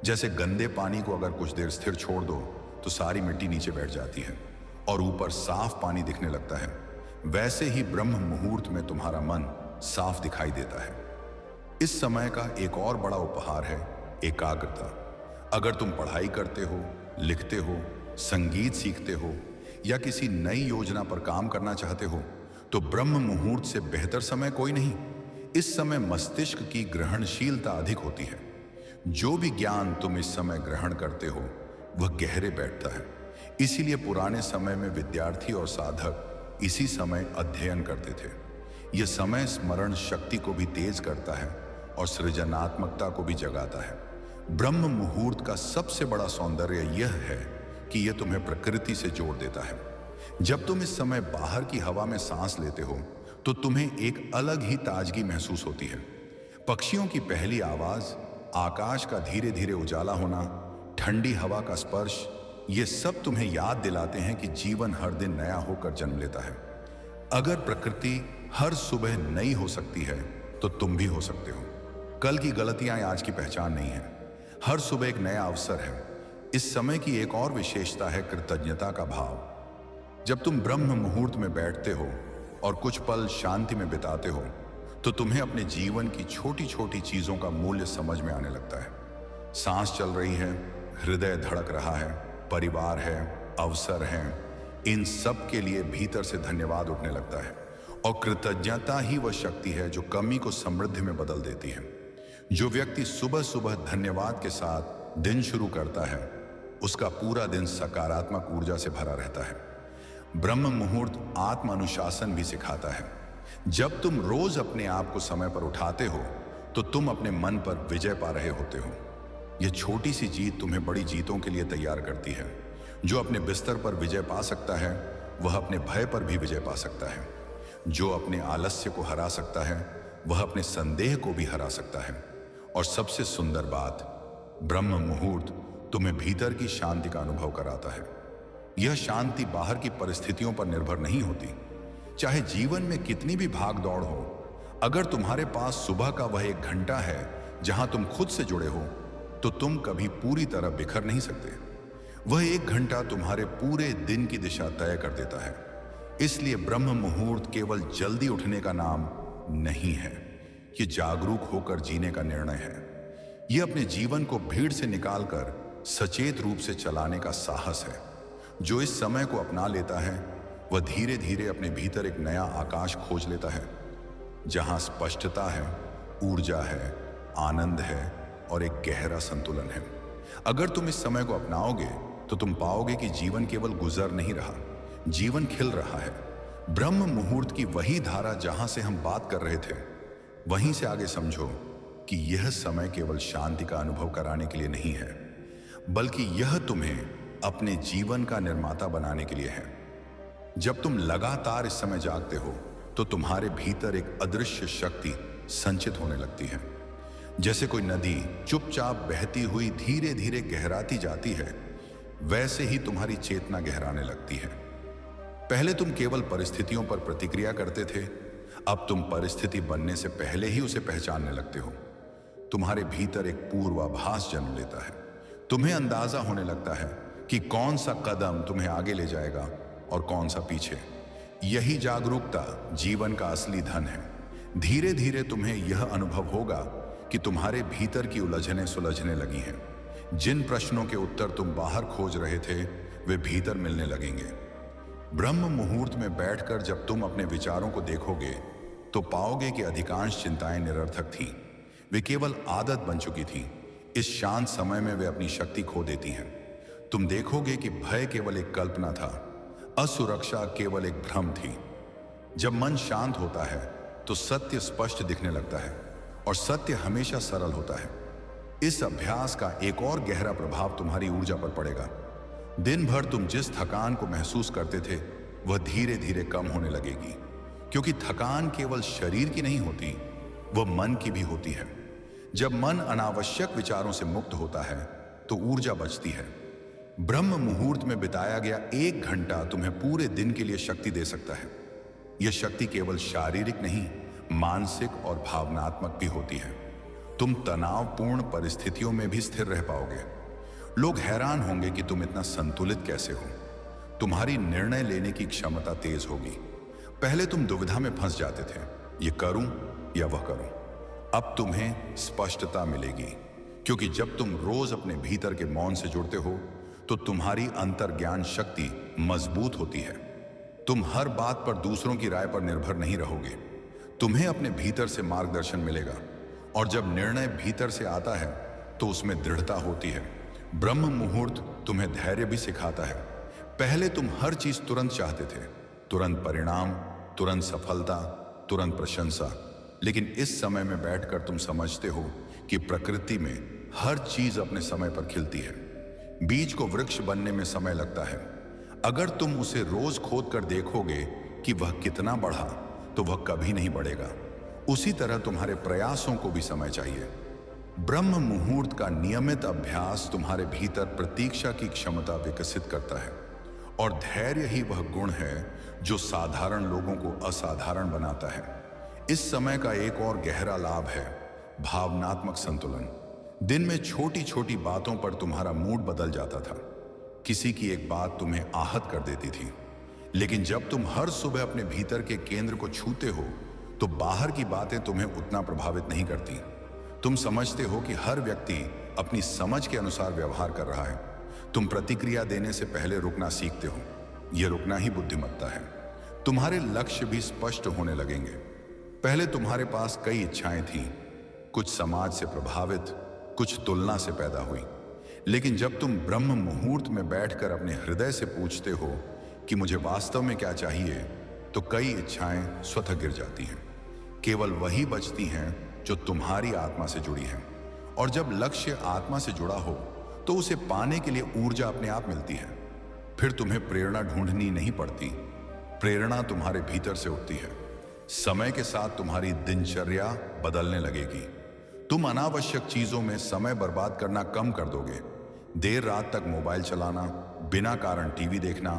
जैसे गंदे पानी को अगर कुछ देर स्थिर छोड़ दो तो सारी मिट्टी नीचे बैठ जाती है और ऊपर साफ पानी दिखने लगता है। वैसे ही ब्रह्म मुहूर्त में तुम्हारा मन साफ दिखाई देता है। इस समय का एक और बड़ा उपहार है एकाग्रता। अगर तुम पढ़ाई करते हो, लिखते हो, संगीत सीखते हो या किसी नई योजना पर काम करना चाहते हो, तो ब्रह्म मुहूर्त से बेहतर समय कोई नहीं। इस समय मस्तिष्क की ग्रहणशीलता अधिक होती है। जो भी ज्ञान तुम इस समय ग्रहण करते हो वह गहरे बैठता है। इसीलिए पुराने समय में विद्यार्थी और साधक इसी समय अध्ययन करते थे। यह समय स्मरण शक्ति को भी तेज करता है और सृजनात्मकता को भी जगाता है। ब्रह्म मुहूर्त का सबसे बड़ा सौंदर्य यह है कि यह तुम्हें प्रकृति से जोड़ देता है। जब तुम इस समय बाहर की हवा में सांस लेते हो तो तुम्हें एक अलग ही ताजगी महसूस होती है। पक्षियों की पहली आवाज, आकाश का धीरे धीरे उजाला होना, ठंडी हवा का स्पर्श, ये सब तुम्हें याद दिलाते हैं कि जीवन हर दिन नया होकर जन्म लेता है। अगर प्रकृति हर सुबह नई हो सकती है तो तुम भी हो सकते हो। कल की गलतियां आज की पहचान नहीं है। हर सुबह एक नया अवसर है। इस समय की एक और विशेषता है कृतज्ञता का भाव। जब तुम ब्रह्म मुहूर्त में बैठते हो और कुछ पल शांति में बिताते हो तो तुम्हें अपने जीवन की छोटी छोटी चीजों का मूल्य समझ में आने लगता है। सांस चल रही है, हृदय धड़क रहा है, परिवार है, अवसर है, इन सब के लिए भीतर से धन्यवाद उठने लगता है। और कृतज्ञता ही वह शक्ति है जो कमी को समृद्धि में बदल देती है। जो व्यक्ति सुबह सुबह धन्यवाद के साथ दिन शुरू करता है उसका पूरा दिन सकारात्मक ऊर्जा से भरा रहता है। ब्रह्म मुहूर्त आत्म अनुशासन भी सिखाता है। जब तुम रोज अपने आप को समय पर उठाते हो तो तुम अपने मन पर विजय पा रहे होते हो। यह छोटी सी जीत तुम्हें बड़ी जीतों के लिए तैयार करती है। जो अपने बिस्तर पर विजय पा सकता है वह अपने भय पर भी विजय पा सकता है। जो अपने आलस्य को हरा सकता है वह अपने संदेह को भी हरा सकता है। और सबसे सुंदर बात, ब्रह्म मुहूर्त तुम्हें भीतर की शांति का अनुभव कराता है। यह शांति बाहर की परिस्थितियों पर निर्भर नहीं होती। चाहे जीवन में कितनी भी भाग दौड़ हो, अगर तुम्हारे पास सुबह का वह 1 घंटा है जहां तुम खुद से जुड़े हो तो तुम कभी पूरी तरह बिखर नहीं सकते। वह 1 घंटा तुम्हारे पूरे दिन की दिशा तय कर देता है। इसलिए ब्रह्म मुहूर्त केवल जल्दी उठने का नाम नहीं है, यह जागरूक होकर जीने का निर्णय है। यह अपने जीवन को भीड़ से निकालकर सचेत रूप से चलाने का साहस है। जो इस समय को अपना लेता है वह धीरे धीरे अपने भीतर एक नया आकाश खोज लेता है जहां स्पष्टता है, ऊर्जा है, आनंद है और एक गहरा संतुलन है। अगर तुम इस समय को अपनाओगे तो तुम पाओगे कि जीवन केवल गुजर नहीं रहा, जीवन खिल रहा है। ब्रह्म मुहूर्त की वही धारा जहां से हम बात कर रहे थे, वहीं से आगे समझो कि यह समय केवल शांति का अनुभव कराने के लिए नहीं है, बल्कि यह तुम्हें अपने जीवन का निर्माता बनाने के लिए है। जब तुम लगातार इस समय जागते हो तो तुम्हारे भीतर एक अदृश्य शक्ति संचित होने लगती है। जैसे कोई नदी चुपचाप बहती हुई धीरे धीरे गहराती जाती है, वैसे ही तुम्हारी चेतना गहराने लगती है। पहले तुम केवल परिस्थितियों पर प्रतिक्रिया करते थे, अब तुम परिस्थिति बनने से पहले ही उसे पहचानने लगते हो। तुम्हारे भीतर एक पूर्वाभास जन्म लेता है। तुम्हें अंदाजा होने लगता है कि कौन सा कदम तुम्हें आगे ले जाएगा और कौन सा पीछे। यही जागरूकता जीवन का असली धन है। धीरे धीरे तुम्हें यह अनुभव होगा कि तुम्हारे भीतर की उलझनें सुलझने लगी हैं। जिन प्रश्नों के उत्तर तुम बाहर खोज रहे थे वे भीतर मिलने लगेंगे। ब्रह्म मुहूर्त में बैठकर जब तुम अपने विचारों को देखोगे तो पाओगे कि अधिकांश चिंताएं निरर्थक थीं। वे केवल आदत बन चुकी थीं। इस शांत समय में वे अपनी शक्ति खो देती हैं। तुम देखोगे कि भय केवल एक कल्पना था, असुरक्षा केवल एक भ्रम थी। जब मन शांत होता है तो सत्य स्पष्ट दिखने लगता है और सत्य हमेशा सरल होता है। इस अभ्यास का एक और गहरा प्रभाव तुम्हारी ऊर्जा पर पड़ेगा। दिन भर तुम जिस थकान को महसूस करते थे वह धीरे धीरे कम होने लगेगी, क्योंकि थकान केवल शरीर की नहीं होती, वह मन की भी होती है। जब मन अनावश्यक विचारों से मुक्त होता है तो ऊर्जा बचती है। ब्रह्म मुहूर्त में बिताया गया 1 घंटा तुम्हें पूरे दिन के लिए शक्ति दे सकता है। यह शक्ति केवल शारीरिक नहीं, मानसिक और भावनात्मक भी होती है। तुम तनावपूर्ण परिस्थितियों में भी स्थिर रह पाओगे। लोग हैरान होंगे कि तुम इतना संतुलित कैसे हो। तुम्हारी निर्णय लेने की क्षमता तेज होगी। पहले तुम दुविधा में फंस जाते थे, ये करूं या वह करूं। अब तुम्हें स्पष्टता मिलेगी, क्योंकि जब तुम रोज अपने भीतर के मौन से जुड़ते हो तो तुम्हारी अंतर्ज्ञान शक्ति मजबूत होती है। तुम हर बात पर दूसरों की राय पर निर्भर नहीं रहोगे। तुम्हें अपने भीतर से मार्गदर्शन मिलेगा, और जब निर्णय भीतर से आता है तो उसमें दृढ़ता होती है। ब्रह्म मुहूर्त तुम्हें धैर्य भी सिखाता है। पहले तुम हर चीज तुरंत चाहते थे, तुरंत परिणाम, तुरंत सफलता, तुरंत प्रशंसा। लेकिन इस समय में बैठकर तुम समझते हो कि प्रकृति में हर चीज अपने समय पर खिलती है। बीज को वृक्ष बनने में समय लगता है। अगर तुम उसे रोज खोद कर देखोगे कि वह कितना बढ़ा तो वह कभी नहीं बढ़ेगा। उसी तरह तुम्हारे प्रयासों को भी समय चाहिए। ब्रह्म मुहूर्त का नियमित अभ्यास तुम्हारे भीतर प्रतीक्षा की क्षमता विकसित करता है, और धैर्य ही वह गुण है जो साधारण लोगों को असाधारण बनाता है। इस समय का एक और गहरा लाभ है भावनात्मक संतुलन। दिन में छोटी छोटी बातों पर तुम्हारा मूड बदल जाता था। किसी की एक बात तुम्हें आहत कर देती थी, लेकिन जब तुम हर सुबह अपने भीतर के केंद्र को छूते हो तो बाहर की बातें तुम्हें उतना प्रभावित नहीं करती। तुम समझते हो कि हर व्यक्ति अपनी समझ के अनुसार व्यवहार कर रहा है। तुम प्रतिक्रिया देने से पहले रुकना सीखते हो। यह रुकना ही बुद्धिमत्ता है। तुम्हारे लक्ष्य भी स्पष्ट होने लगेंगे। पहले तुम्हारे पास कई इच्छाएं थीं, कुछ समाज से प्रभावित, कुछ तुलना से पैदा हुई। लेकिन जब तुम ब्रह्म मुहूर्त में बैठकर अपने हृदय से पूछते हो कि मुझे वास्तव में क्या चाहिए, तो कई इच्छाएं स्वतः गिर जाती हैं। केवल वही बचती हैं जो तुम्हारी आत्मा से जुड़ी हैं। और जब लक्ष्य आत्मा से जुड़ा हो तो उसे पाने के लिए ऊर्जा अपने आप मिलती है। फिर तुम्हें प्रेरणा ढूंढनी नहीं पड़ती। प्रेरणा तुम्हारे भीतर से उठती है। समय के साथ तुम्हारी दिनचर्या बदलने लगेगी। तुम अनावश्यक चीजों में समय बर्बाद करना कम कर दोगे। देर रात तक मोबाइल चलाना, बिना कारण टीवी देखना,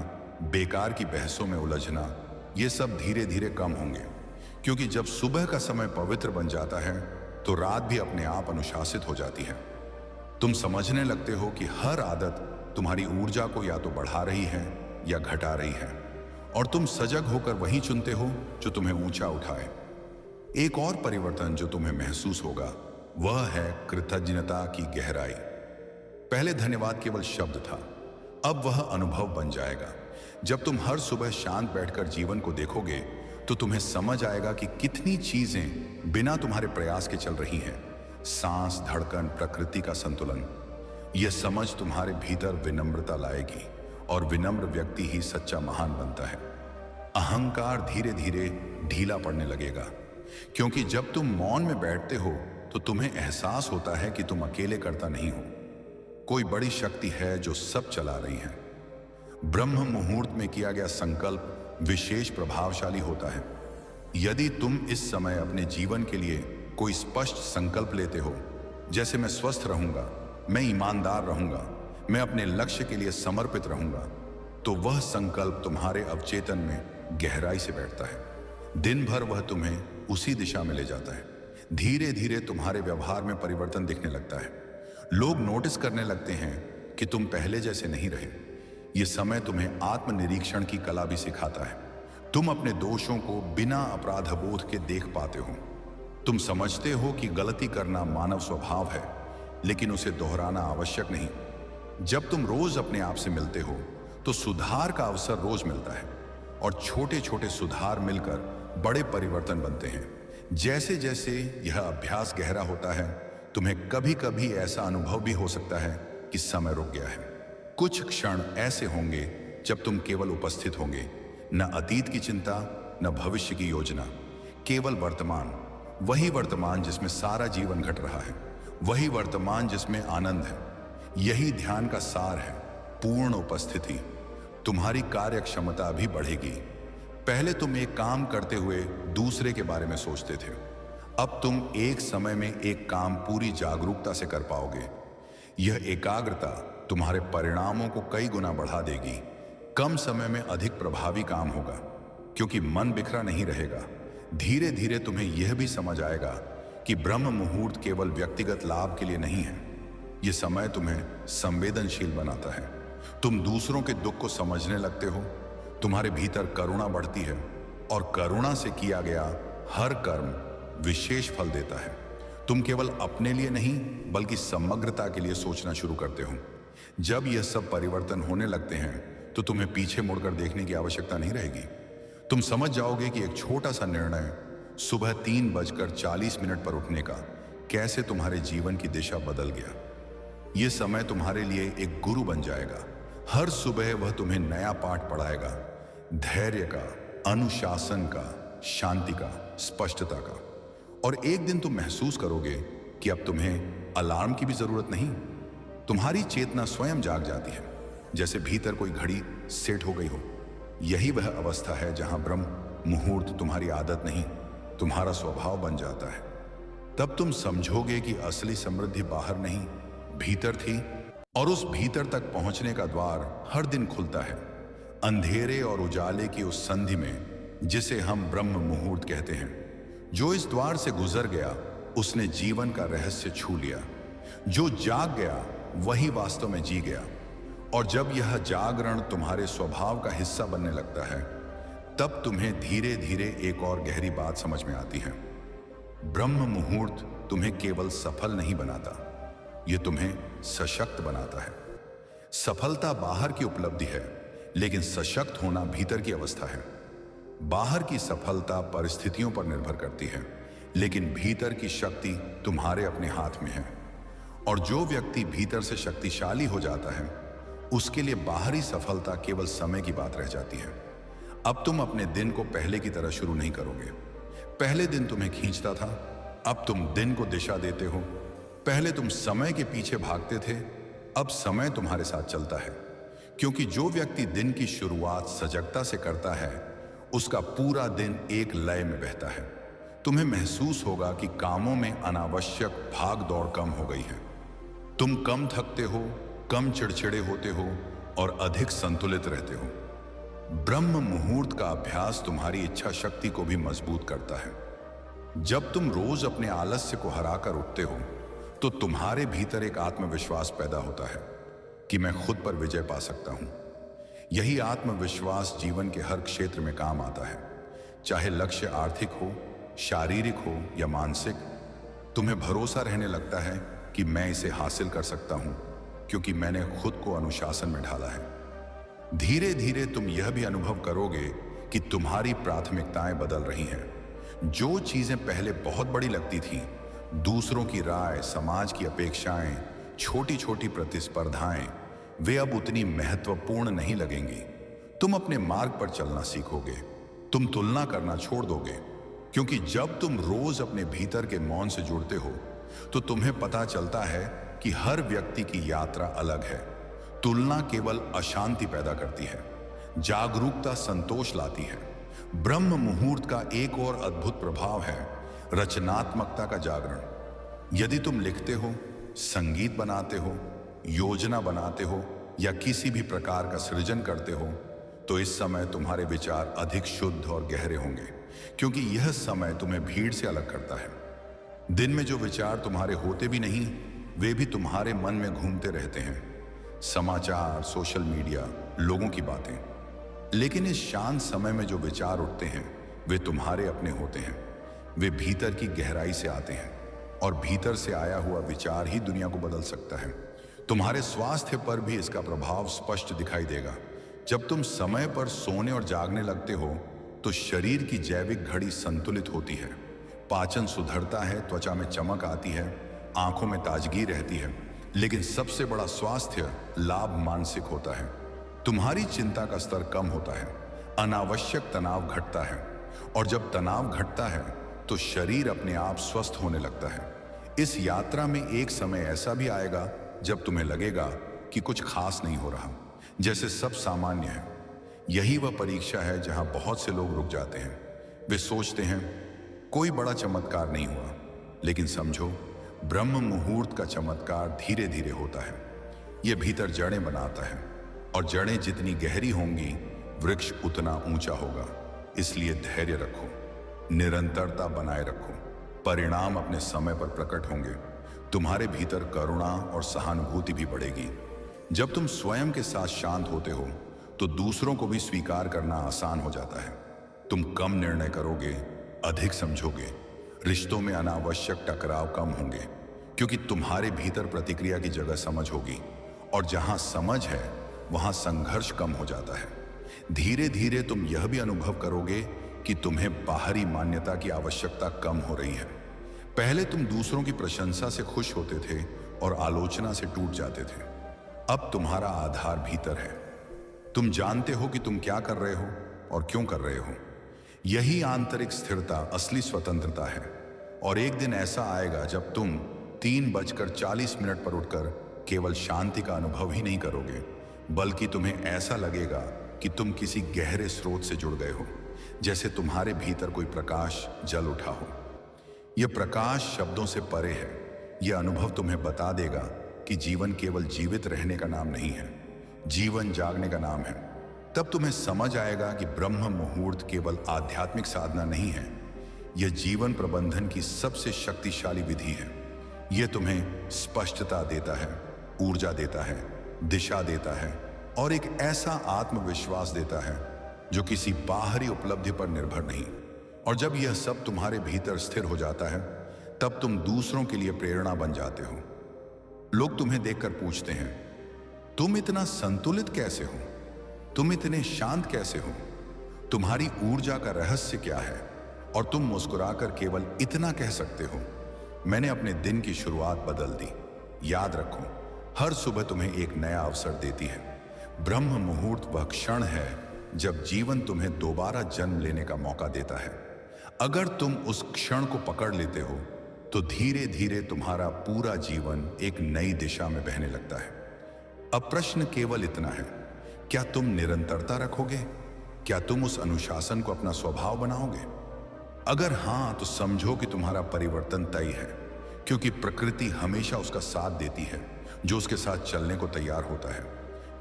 बेकार की बहसों में उलझना, ये सब धीरे धीरे कम होंगे। क्योंकि जब सुबह का समय पवित्र बन जाता है तो रात भी अपने आप अनुशासित हो जाती है। तुम समझने लगते हो कि हर आदत तुम्हारी ऊर्जा को या तो बढ़ा रही है या घटा रही है, और तुम सजग होकर वही चुनते हो जो तुम्हें ऊंचा उठाए। एक और परिवर्तन जो तुम्हें महसूस होगा वह है कृतज्ञता की गहराई। पहले धन्यवाद केवल शब्द था, अब वह अनुभव बन जाएगा। जब तुम हर सुबह शांत बैठकर जीवन को देखोगे तो तुम्हें समझ आएगा कि कितनी चीजें बिना तुम्हारे प्रयास के चल रही हैं। सांस, धड़कन, प्रकृति का संतुलन। यह समझ तुम्हारे भीतर विनम्रता लाएगी, और विनम्र व्यक्ति ही सच्चा महान बनता है। अहंकार धीरे धीरे ढीला पड़ने लगेगा, क्योंकि जब तुम मौन में बैठते हो तो तुम्हें एहसास होता है कि तुम अकेले करता नहीं हो। कोई बड़ी शक्ति है जो सब चला रही है। ब्रह्म मुहूर्त में किया गया संकल्प विशेष प्रभावशाली होता है। यदि तुम इस समय अपने जीवन के लिए कोई स्पष्ट संकल्प लेते हो, जैसे मैं स्वस्थ रहूंगा, मैं ईमानदार रहूंगा, मैं अपने लक्ष्य के लिए समर्पित रहूंगा, तो वह संकल्प तुम्हारे अवचेतन में गहराई से बैठता है। दिन भर वह तुम्हें उसी दिशा में ले जाता है। धीरे धीरे तुम्हारे व्यवहार में परिवर्तन दिखने लगता है। लोग नोटिस करने लगते हैं कि तुम पहले जैसे नहीं रहे। यह समय तुम्हें आत्मनिरीक्षण की कला भी सिखाता है। तुम अपने दोषों को बिना अपराधबोध के देख पाते हो। तुम समझते हो कि गलती करना मानव स्वभाव है, लेकिन उसे दोहराना आवश्यक नहीं। जब तुम रोज अपने आप से मिलते हो तो सुधार का अवसर रोज मिलता है, और छोटे छोटे सुधार मिलकर बड़े परिवर्तन बनते हैं। जैसे जैसे यह अभ्यास गहरा होता है, तुम्हें कभी कभी ऐसा अनुभव भी हो सकता है कि समय रुक गया है। कुछ क्षण ऐसे होंगे जब तुम केवल उपस्थित होंगे, न अतीत की चिंता, न भविष्य की योजना, केवल वर्तमान। वही वर्तमान जिसमें सारा जीवन घट रहा है, वही वर्तमान जिसमें आनंद है। यही ध्यान का सार है, पूर्ण उपस्थिति। तुम्हारी कार्य क्षमता भी बढ़ेगी। पहले तुम एक काम करते हुए दूसरे के बारे में सोचते थे, अब तुम एक समय में एक काम पूरी जागरूकता से कर पाओगे। यह एकाग्रता तुम्हारे परिणामों को कई गुना बढ़ा देगी। कम समय में अधिक प्रभावी काम होगा, क्योंकि मन बिखरा नहीं रहेगा। धीरे धीरे तुम्हें यह भी समझ आएगा कि ब्रह्म मुहूर्त केवल व्यक्तिगत लाभ के लिए नहीं है। यह समय तुम्हें संवेदनशील बनाता है। तुम दूसरों के दुख को समझने लगते हो। तुम्हारे भीतर करुणा बढ़ती है, और करुणा से किया गया हर कर्म विशेष फल देता है। तुम केवल अपने लिए नहीं बल्कि समग्रता के लिए सोचना शुरू करते हो। जब यह सब परिवर्तन होने लगते हैं तो तुम्हें पीछे मुड़कर देखने की आवश्यकता नहीं रहेगी। तुम समझ जाओगे कि एक छोटा सा निर्णय, सुबह 3:40 पर उठने का, कैसे तुम्हारे जीवन की दिशा बदल गया। यह समय तुम्हारे लिए एक गुरु बन जाएगा। हर सुबह वह तुम्हें नया पाठ पढ़ाएगा, धैर्य का, अनुशासन का, शांति का, स्पष्टता का। और एक दिन तुम महसूस करोगे कि अब तुम्हें अलार्म की भी जरूरत नहीं। तुम्हारी चेतना स्वयं जाग जाती है, जैसे भीतर कोई घड़ी सेट हो गई हो। यही वह अवस्था है जहां ब्रह्म मुहूर्त तुम्हारी आदत नहीं, तुम्हारा स्वभाव बन जाता है। तब तुम समझोगे कि असली समृद्धि बाहर नहीं, भीतर थी, और उस भीतर तक पहुंचने का द्वार हर दिन खुलता है। अंधेरे और उजाले की उस संधि में, जिसे हम ब्रह्म मुहूर्त कहते हैं। जो इस द्वार से गुजर गया उसने जीवन का रहस्य छू लिया। जो जाग गया वही वास्तव में जी गया। और जब यह जागरण तुम्हारे स्वभाव का हिस्सा बनने लगता है, तब तुम्हें धीरे धीरे एक और गहरी बात समझ में आती है। ब्रह्म मुहूर्त तुम्हें केवल सफल नहीं बनाता, यह तुम्हें सशक्त बनाता है। सफलता बाहर की उपलब्धि है, लेकिन सशक्त होना भीतर की अवस्था है। बाहर की सफलता परिस्थितियों पर निर्भर करती है, लेकिन भीतर की शक्ति तुम्हारे अपने हाथ में है। और जो व्यक्ति भीतर से शक्तिशाली हो जाता है, उसके लिए बाहरी सफलता केवल समय की बात रह जाती है। अब तुम अपने दिन को पहले की तरह शुरू नहीं करोगे। पहले दिन तुम्हें खींचता था, अब तुम दिन को दिशा देते हो। पहले तुम समय के पीछे भागते थे, अब समय तुम्हारे साथ चलता है। क्योंकि जो व्यक्ति दिन की शुरुआत सजगता से करता है, उसका पूरा दिन एक लय में बहता है। तुम्हें महसूस होगा कि कामों में अनावश्यक भाग दौड़ कम हो गई है। तुम कम थकते हो, कम चिड़चिड़े होते हो और अधिक संतुलित रहते हो। ब्रह्म मुहूर्त का अभ्यास तुम्हारी इच्छा शक्ति को भी मजबूत करता है। जब तुम रोज अपने आलस्य को हराकर उठते हो, तो तुम्हारे भीतर एक आत्मविश्वास पैदा होता है कि मैं खुद पर विजय पा सकता हूं। यही आत्मविश्वास जीवन के हर क्षेत्र में काम आता है, चाहे लक्ष्य आर्थिक हो, शारीरिक हो या मानसिक। तुम्हें भरोसा रहने लगता है कि मैं इसे हासिल कर सकता हूं, क्योंकि मैंने खुद को अनुशासन में ढाला है। धीरे धीरे तुम यह भी अनुभव करोगे कि तुम्हारी प्राथमिकताएं बदल रही हैं। जो चीजें पहले बहुत बड़ी लगती थीं, दूसरों की राय, समाज की अपेक्षाएं, छोटी छोटी प्रतिस्पर्धाएं, वे अब उतनी महत्वपूर्ण नहीं लगेंगी। तुम अपने मार्ग पर चलना सीखोगे। तुम तुलना करना छोड़ दोगे, क्योंकि जब तुम रोज अपने भीतर के मौन से जुड़ते हो, तो तुम्हें पता चलता है कि हर व्यक्ति की यात्रा अलग है। तुलना केवल अशांति पैदा करती है, जागरूकता संतोष लाती है। ब्रह्म मुहूर्त का एक और अद्भुत प्रभाव है रचनात्मकता का जागरण। यदि तुम लिखते हो, संगीत बनाते हो, योजना बनाते हो या किसी भी प्रकार का सृजन करते हो, तो इस समय तुम्हारे विचार अधिक शुद्ध और गहरे होंगे, क्योंकि यह समय तुम्हें भीड़ से अलग करता है। दिन में जो विचार तुम्हारे होते भी नहीं, वे भी तुम्हारे मन में घूमते रहते हैं। समाचार, सोशल मीडिया, लोगों की बातें। लेकिन इस शांत समय में जो विचार उठते हैं, वे तुम्हारे अपने होते हैं। वे भीतर की गहराई से आते हैं, और भीतर से आया हुआ विचार ही दुनिया को बदल सकता है। तुम्हारे स्वास्थ्य पर भी इसका प्रभाव स्पष्ट दिखाई देगा। जब तुम समय पर सोने और जागने लगते हो, तो शरीर की जैविक घड़ी संतुलित होती है। पाचन सुधरता है, त्वचा में चमक आती है, आंखों में ताजगी रहती है। लेकिन सबसे बड़ा स्वास्थ्य लाभ मानसिक होता है। तुम्हारी चिंता का स्तर कम होता है, अनावश्यक तनाव घटता है, और जब तनाव घटता है तो शरीर अपने आप स्वस्थ होने लगता है। इस यात्रा में एक समय ऐसा भी आएगा जब तुम्हें लगेगा कि कुछ खास नहीं हो रहा, जैसे सब सामान्य है। यही वह परीक्षा है जहां बहुत से लोग रुक जाते हैं। वे सोचते हैं कोई बड़ा चमत्कार नहीं हुआ, लेकिन समझो, ब्रह्म मुहूर्त का चमत्कार धीरे धीरे होता है। यह भीतर जड़ें बनाता है, और जड़ें जितनी गहरी होंगी, वृक्ष उतना ऊंचा होगा। इसलिए धैर्य रखो, निरंतरता बनाए रखो। परिणाम अपने समय पर प्रकट होंगे। तुम्हारे भीतर करुणा और सहानुभूति भी बढ़ेगी। जब तुम स्वयं के साथ शांत होते हो, तो दूसरों को भी स्वीकार करना आसान हो जाता है। तुम कम निर्णय करोगे, अधिक समझोगे। रिश्तों में अनावश्यक टकराव कम होंगे, क्योंकि तुम्हारे भीतर प्रतिक्रिया की जगह समझ होगी, और जहां समझ है वहां संघर्ष कम हो जाता है। धीरे धीरे तुम यह भी अनुभव करोगे कि तुम्हें बाहरी मान्यता की आवश्यकता कम हो रही है। पहले तुम दूसरों की प्रशंसा से खुश होते थे और आलोचना से टूट जाते थे। अब तुम्हारा आधार भीतर है। तुम जानते हो कि तुम क्या कर रहे हो और क्यों कर रहे हो। यही आंतरिक स्थिरता असली स्वतंत्रता है। और एक दिन ऐसा आएगा जब तुम 3:40 पर उठकर केवल शांति का अनुभव ही नहीं करोगे, बल्कि तुम्हें ऐसा लगेगा कि तुम किसी गहरे स्रोत से जुड़ गए हो, जैसे तुम्हारे भीतर कोई प्रकाश जल उठा हो। यह प्रकाश शब्दों से परे है। यह अनुभव तुम्हें बता देगा कि जीवन केवल जीवित रहने का नाम नहीं है, जीवन जागने का नाम है। तब तुम्हें समझ आएगा कि ब्रह्म मुहूर्त केवल आध्यात्मिक साधना नहीं है, यह जीवन प्रबंधन की सबसे शक्तिशाली विधि है। यह तुम्हें स्पष्टता देता है, ऊर्जा देता है, दिशा देता है और एक ऐसा आत्मविश्वास देता है जो किसी बाहरी उपलब्धि पर निर्भर नहीं। और जब यह सब तुम्हारे भीतर स्थिर हो जाता है तब तुम दूसरों के लिए प्रेरणा बन जाते हो। लोग तुम्हें देखकर पूछते हैं, तुम इतना संतुलित कैसे हो? तुम इतने शांत कैसे हो? तुम्हारी ऊर्जा का रहस्य क्या है? और तुम मुस्कुराकर केवल इतना कह सकते हो, मैंने अपने दिन की शुरुआत बदल दी। याद रखो, हर सुबह तुम्हें एक नया अवसर देती है। ब्रह्म मुहूर्त वह क्षण है जब जीवन तुम्हें दोबारा जन्म लेने का मौका देता है। अगर तुम उस क्षण को पकड़ लेते हो तो धीरे धीरे तुम्हारा पूरा जीवन एक नई दिशा में बहने लगता है। अब प्रश्न केवल इतना है, क्या तुम निरंतरता रखोगे? क्या तुम उस अनुशासन को अपना स्वभाव बनाओगे? अगर हां, तो समझो कि तुम्हारा परिवर्तन तय है, क्योंकि प्रकृति हमेशा उसका साथ देती है जो उसके साथ चलने को तैयार होता है।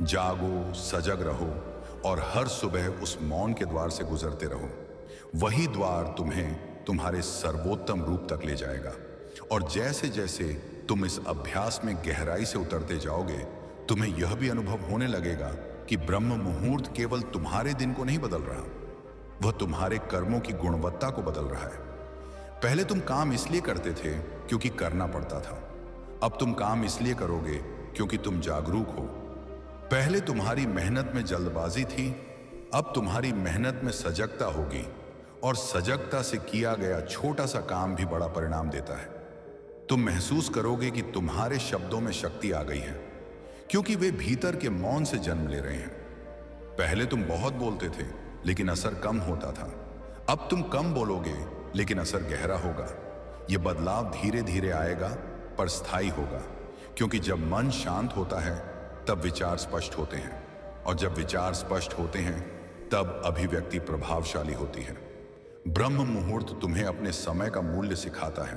जागो, सजग रहो और हर सुबह उस मौन के द्वार से गुजरते रहो। वही द्वार तुम्हें तुम्हारे सर्वोत्तम रूप तक ले जाएगा। और जैसे जैसे तुम इस अभ्यास में गहराई से उतरते जाओगे, तुम्हें यह भी अनुभव होने लगेगा कि ब्रह्म मुहूर्त केवल तुम्हारे दिन को नहीं बदल रहा, वह तुम्हारे कर्मों की गुणवत्ता को बदल रहा है। पहले तुम काम इसलिए करते थे क्योंकि करना पड़ता था, अब तुम काम इसलिए करोगे क्योंकि तुम जागरूक हो। पहले तुम्हारी मेहनत में जल्दबाजी थी, अब तुम्हारी मेहनत में सजगता होगी, और सजगता से किया गया छोटा सा काम भी बड़ा परिणाम देता है। तुम महसूस करोगे कि तुम्हारे शब्दों में शक्ति आ गई है, क्योंकि वे भीतर के मौन से जन्म ले रहे हैं। पहले तुम बहुत बोलते थे लेकिन असर कम होता था, अब तुम कम बोलोगे लेकिन असर गहरा होगा। यह बदलाव धीरे धीरे आएगा पर स्थायी होगा, क्योंकि जब मन शांत होता है तब विचार स्पष्ट होते हैं, और जब विचार स्पष्ट होते हैं तब अभिव्यक्ति प्रभावशाली होती है। ब्रह्म मुहूर्त तुम्हें अपने समय का मूल्य सिखाता है।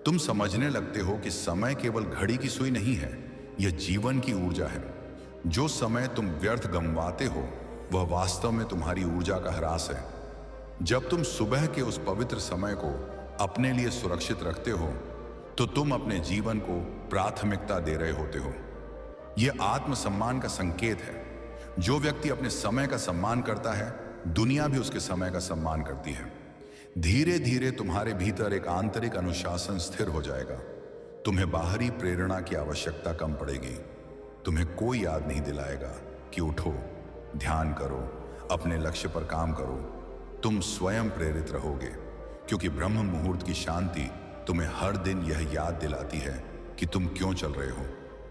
तुम समझने लगते हो कि समय केवल घड़ी की सुई नहीं है, यह जीवन की ऊर्जा है। जो समय तुम व्यर्थ गंवाते हो वह वास्तव में तुम्हारी ऊर्जा का ह्रास है। जब तुम सुबह के उस पवित्र समय को अपने लिए सुरक्षित रखते हो तो तुम अपने जीवन को प्राथमिकता दे रहे होते हो। यह आत्मसम्मान का संकेत है। जो व्यक्ति अपने समय का सम्मान करता है, दुनिया भी उसके समय का सम्मान करती है। धीरे धीरे तुम्हारे भीतर एक आंतरिक अनुशासन स्थिर हो जाएगा। तुम्हें बाहरी प्रेरणा की आवश्यकता कम पड़ेगी। तुम्हें कोई याद नहीं दिलाएगा कि उठो, ध्यान करो, अपने लक्ष्य पर काम करो। तुम स्वयं प्रेरित रहोगे, क्योंकि ब्रह्म मुहूर्त की शांति तुम्हें हर दिन यह याद दिलाती है कि तुम क्यों चल रहे हो,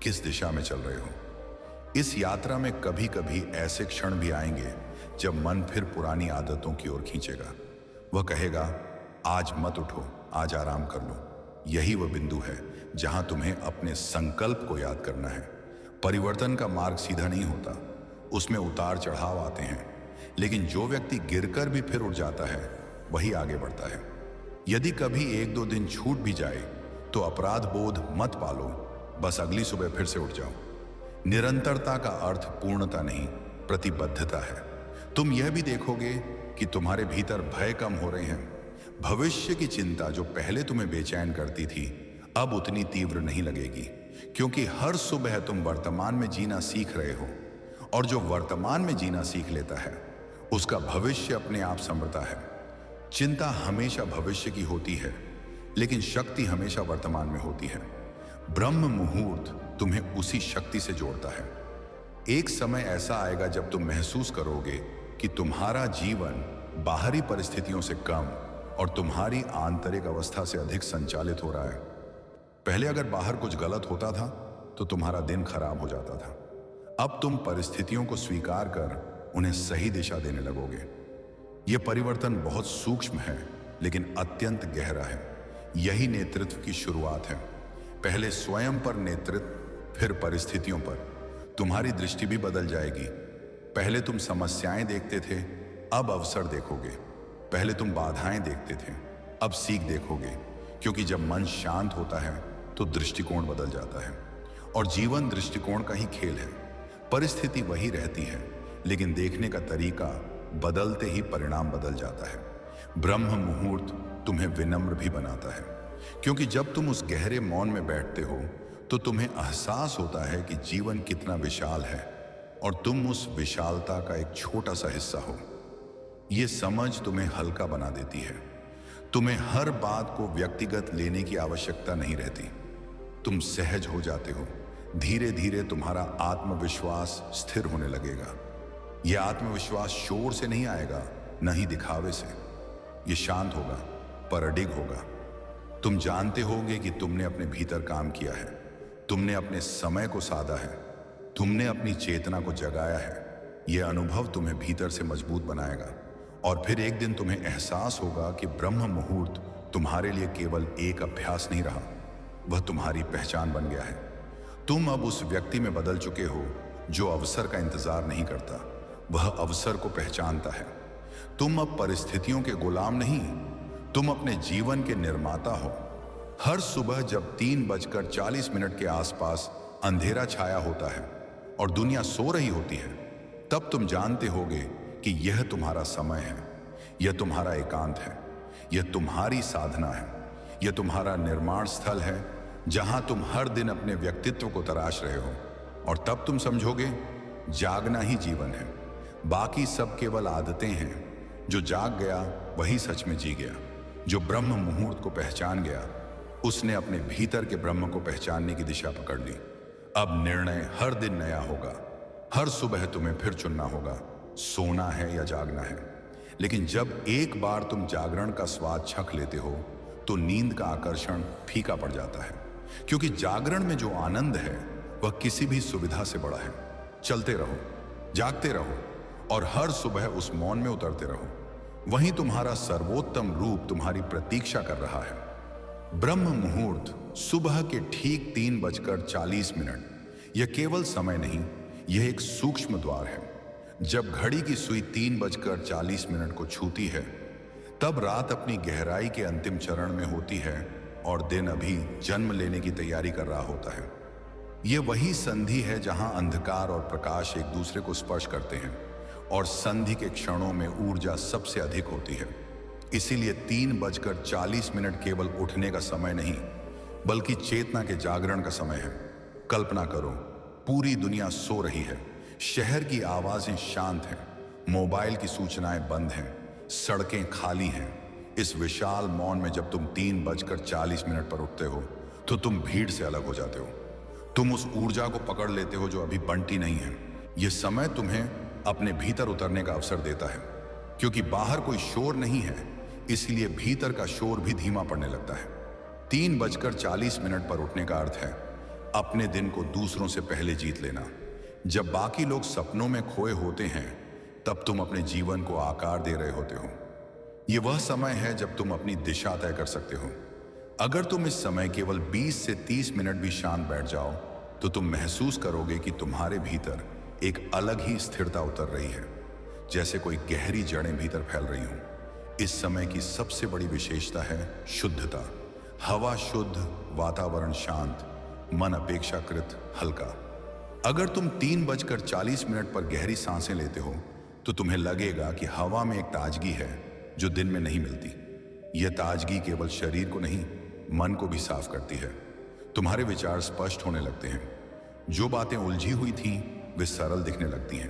किस दिशा में चल रहे हो। इस यात्रा में कभी कभी ऐसे क्षण भी आएंगे जब मन फिर पुरानी आदतों की ओर खींचेगा। वह कहेगा, आज मत उठो, आज आराम कर लो। यही वह बिंदु है जहां तुम्हें अपने संकल्प को याद करना है। परिवर्तन का मार्ग सीधा नहीं होता, उसमें उतार चढ़ाव आते हैं, लेकिन जो व्यक्ति गिरकर भी फिर उठ जाता है वही आगे बढ़ता है। यदि कभी एक दो दिन छूट भी जाए तो अपराध बोध मत पालो, बस अगली सुबह फिर से उठ जाओ। निरंतरता का अर्थ पूर्णता नहीं, प्रतिबद्धता है। तुम यह भी देखोगे कि तुम्हारे भीतर भय कम हो रहे हैं। भविष्य की चिंता जो पहले तुम्हें बेचैन करती थी अब उतनी तीव्र नहीं लगेगी, क्योंकि हर सुबह तुम वर्तमान में जीना सीख रहे हो, और जो वर्तमान में जीना सीख लेता है उसका भविष्य अपने आप संभलता है। चिंता हमेशा भविष्य की होती है, लेकिन शक्ति हमेशा वर्तमान में होती है। ब्रह्म मुहूर्त तुम्हें उसी शक्ति से जोड़ता है। एक समय ऐसा आएगा जब तुम महसूस करोगे कि तुम्हारा जीवन बाहरी परिस्थितियों से कम और तुम्हारी आंतरिक अवस्था से अधिक संचालित हो रहा है। पहले अगर बाहर कुछ गलत होता था तो तुम्हारा दिन खराब हो जाता था। अब तुम परिस्थितियों को स्वीकार कर उन्हें सही दिशा देने लगोगे। यह परिवर्तन बहुत सूक्ष्म है लेकिन अत्यंत गहरा है। यही नेतृत्व की शुरुआत है। पहले स्वयं पर नेतृत्व, फिर परिस्थितियों पर। तुम्हारी दृष्टि भी बदल जाएगी। पहले तुम समस्याएं देखते थे, अब अवसर देखोगे। पहले तुम बाधाएं देखते थे, अब सीख देखोगे, क्योंकि जब मन शांत होता है तो दृष्टिकोण बदल जाता है। और जीवन दृष्टिकोण का ही खेल है। परिस्थिति वही रहती है, लेकिन देखने का तरीका बदलते ही परिणाम बदल जाता है। ब्रह्म मुहूर्त तुम्हें विनम्र भी बनाता है, क्योंकि जब तुम उस गहरे मौन में बैठते हो तो तुम्हें एहसास होता है कि जीवन कितना विशाल है और तुम उस विशालता का एक छोटा सा हिस्सा हो। यह समझ तुम्हें हल्का बना देती है। तुम्हें हर बात को व्यक्तिगत लेने की आवश्यकता नहीं रहती। तुम सहज हो जाते हो। धीरे धीरे तुम्हारा आत्मविश्वास स्थिर होने लगेगा। यह आत्मविश्वास शोर से नहीं आएगा, न ही दिखावे से। यह शांत होगा पर अडिग होगा। तुम जानते होगे कि तुमने अपने भीतर काम किया है। तुमने अपने समय को साधा है। तुमने अपनी चेतना को जगाया है। यह अनुभव तुम्हें भीतर से मजबूत बनाएगा और फिर एक दिन तुम्हें एहसास होगा कि ब्रह्म मुहूर्त तुम्हारे लिए केवल एक अभ्यास नहीं रहा, वह तुम्हारी पहचान बन गया है। तुम अब उस व्यक्ति में बदल चुके हो जो अवसर का इंतजार नहीं करता, वह अवसर को पहचानता है। तुम अब परिस्थितियों के गुलाम नहीं, तुम अपने जीवन के निर्माता हो। हर सुबह जब 3:40 के आसपास अंधेरा छाया होता है और दुनिया सो रही होती है, तब तुम जानते होगे कि यह तुम्हारा समय है, यह तुम्हारा एकांत है, यह तुम्हारी साधना है, यह तुम्हारा निर्माण स्थल है जहां तुम हर दिन अपने व्यक्तित्व को तराश रहे हो। और तब तुम समझोगे जागना ही जीवन है, बाकी सब केवल आदतें हैं। जो जाग गया वही सच में जी गया। जो ब्रह्म मुहूर्त को पहचान गया उसने अपने भीतर के ब्रह्म को पहचानने की दिशा पकड़ ली। अब निर्णय हर दिन नया होगा। हर सुबह तुम्हें फिर चुनना होगा, सोना है या जागना है। लेकिन जब एक बार तुम जागरण का स्वाद चख लेते हो तो नींद का आकर्षण फीका पड़ जाता है, क्योंकि जागरण में जो आनंद है वह किसी भी सुविधा से बड़ा है। चलते रहो, जागते रहो और हर सुबह उस मौन में उतरते रहो। वहीं तुम्हारा सर्वोत्तम रूप तुम्हारी प्रतीक्षा कर रहा है। ब्रह्म मुहूर्त सुबह के ठीक 3:40। यह केवल समय नहीं, यह एक सूक्ष्म द्वार है। जब घड़ी की सुई 3:40 को छूती है, तब रात अपनी गहराई के अंतिम चरण में होती है और दिन अभी जन्म लेने की तैयारी कर रहा होता है। यह वही संधि है जहां अंधकार और प्रकाश एक दूसरे को स्पर्श करते हैं और संधि के क्षणों में ऊर्जा सबसे अधिक होती है। इसीलिए 3:40 केवल उठने का समय नहीं, बल्कि चेतना के जागरण का समय है। कल्पना करो, पूरी दुनिया सो रही है, शहर की आवाजें शांत हैं, मोबाइल की सूचनाएं बंद हैं, सड़कें खाली हैं। इस विशाल मौन में जब तुम 3:40 पर उठते हो तो तुम भीड़ से अलग हो जाते हो। तुम उस ऊर्जा को पकड़ लेते हो जो अभी बंटी नहीं है। यह समय तुम्हें अपने भीतर उतरने का अवसर देता है, क्योंकि बाहर कोई शोर नहीं है, इसलिए भीतर का शोर भी धीमा पड़ने लगता है। 3:40 पर उठने का अर्थ है अपने दिन को दूसरों से पहले जीत लेना। जब बाकी लोग सपनों में खोए होते हैं, तब तुम अपने जीवन को आकार दे रहे होते हो। यह वह समय है जब तुम अपनी दिशा तय कर सकते हो। अगर तुम इस समय केवल 20 से 30 मिनट भी शांत बैठ जाओ तो तुम महसूस करोगे कि तुम्हारे भीतर एक अलग ही स्थिरता उतर रही है, जैसे कोई गहरी जड़ें भीतर फैल रही हों। इस समय की सबसे बड़ी विशेषता है शुद्धता। हवा शुद्ध, वातावरण शांत, मन अपेक्षाकृत हल्का। अगर तुम 3:40 पर गहरी सांसें लेते हो तो तुम्हें लगेगा कि हवा में एक ताजगी है जो दिन में नहीं मिलती। यह ताजगी केवल शरीर को नहीं, मन को भी साफ करती है। तुम्हारे विचार स्पष्ट होने लगते हैं। जो बातें उलझी हुई थीं वे सरल दिखने लगती हैं।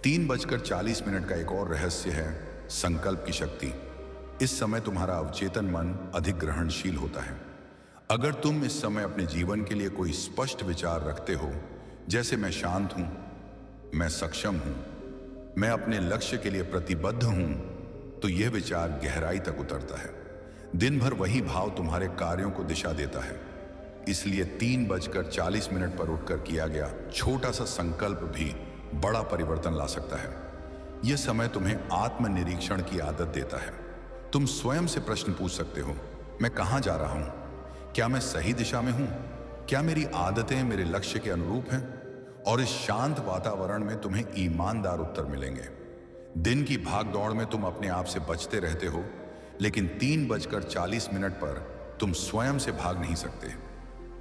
3:40 का एक और रहस्य है संकल्प की शक्ति। इस समय तुम्हारा अवचेतन मन अधिक ग्रहणशील होता है। अगर तुम इस समय अपने जीवन के लिए कोई स्पष्ट विचार रखते हो, जैसे मैं शांत हूं, मैं सक्षम हूं, मैं अपने लक्ष्य के लिए प्रतिबद्ध हूं, तो यह विचार गहराई तक उतरता है। दिन भर वही भाव तुम्हारे कार्यों को दिशा देता है। इसलिए 3:40 पर उठकर किया गया छोटा सा संकल्प भी बड़ा परिवर्तन ला सकता है। यह समय तुम्हें आत्मनिरीक्षण की आदत देता है। तुम स्वयं से प्रश्न पूछ सकते हो, मैं कहां जा रहा हूं? क्या मैं सही दिशा में हूं? क्या मेरी आदतें मेरे लक्ष्य के अनुरूप हैं? और इस शांत वातावरण में तुम्हें ईमानदार उत्तर मिलेंगे। दिन की भागदौड़ में तुम अपने आप से बचते रहते हो, लेकिन 3:40 पर तुम स्वयं से भाग नहीं सकते।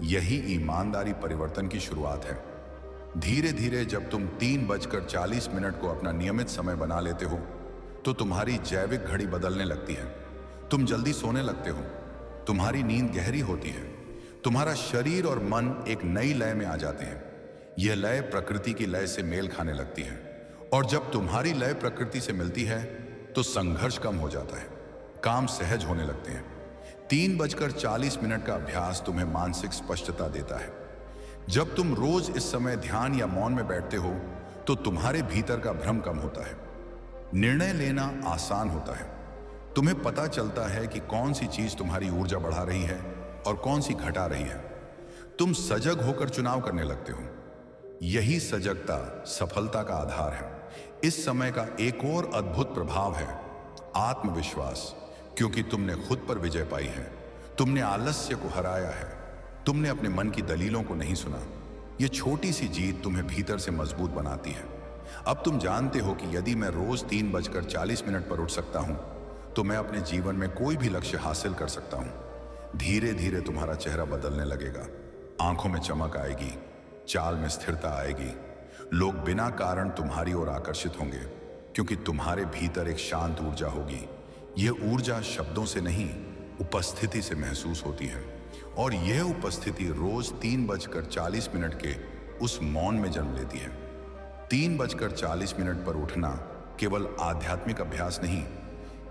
यही ईमानदारी परिवर्तन की शुरुआत है। धीरे धीरे जब तुम 3:40 को अपना नियमित समय बना लेते हो तो तुम्हारी जैविक घड़ी बदलने लगती है। तुम जल्दी सोने लगते हो, तुम्हारी नींद गहरी होती है, तुम्हारा शरीर और मन एक नई लय में आ जाते हैं। यह लय प्रकृति की लय से मेल खाने लगती है, और जब तुम्हारी लय प्रकृति से मिलती है तो संघर्ष कम हो जाता है, काम सहज होने लगते हैं। 3:40 का अभ्यास तुम्हें मानसिक स्पष्टता देता है। जब तुम रोज इस समय ध्यान या मौन में बैठते हो तो तुम्हारे भीतर का भ्रम कम होता है, निर्णय लेना आसान होता है। तुम्हें पता चलता है कि कौन सी चीज तुम्हारी ऊर्जा बढ़ा रही है और कौन सी घटा रही है। तुम सजग होकर चुनाव करने लगते हो। यही सजगता सफलता का आधार है। इस समय का एक और अद्भुत प्रभाव है आत्मविश्वास, क्योंकि तुमने खुद पर विजय पाई है। तुमने आलस्य को हराया है। तुमने अपने मन की दलीलों को नहीं सुना। यह छोटी सी जीत तुम्हें भीतर से मजबूत बनाती है। अब तुम जानते हो कि यदि मैं रोज 3:40 पर उठ सकता हूं तो मैं अपने जीवन में कोई भी लक्ष्य हासिल कर सकता हूं। धीरे धीरे तुम्हारा चेहरा बदलने लगेगा, आंखों में चमक आएगी, चाल में स्थिरता आएगी। लोग बिना कारण तुम्हारी ओर आकर्षित होंगे, क्योंकि तुम्हारे भीतर एक शांत ऊर्जा होगी। यह ऊर्जा शब्दों से नहीं, उपस्थिति से महसूस होती है, और यह उपस्थिति रोज 3:40 के उस मौन में जन्म लेती है। 3:40 पर उठना केवल आध्यात्मिक अभ्यास नहीं,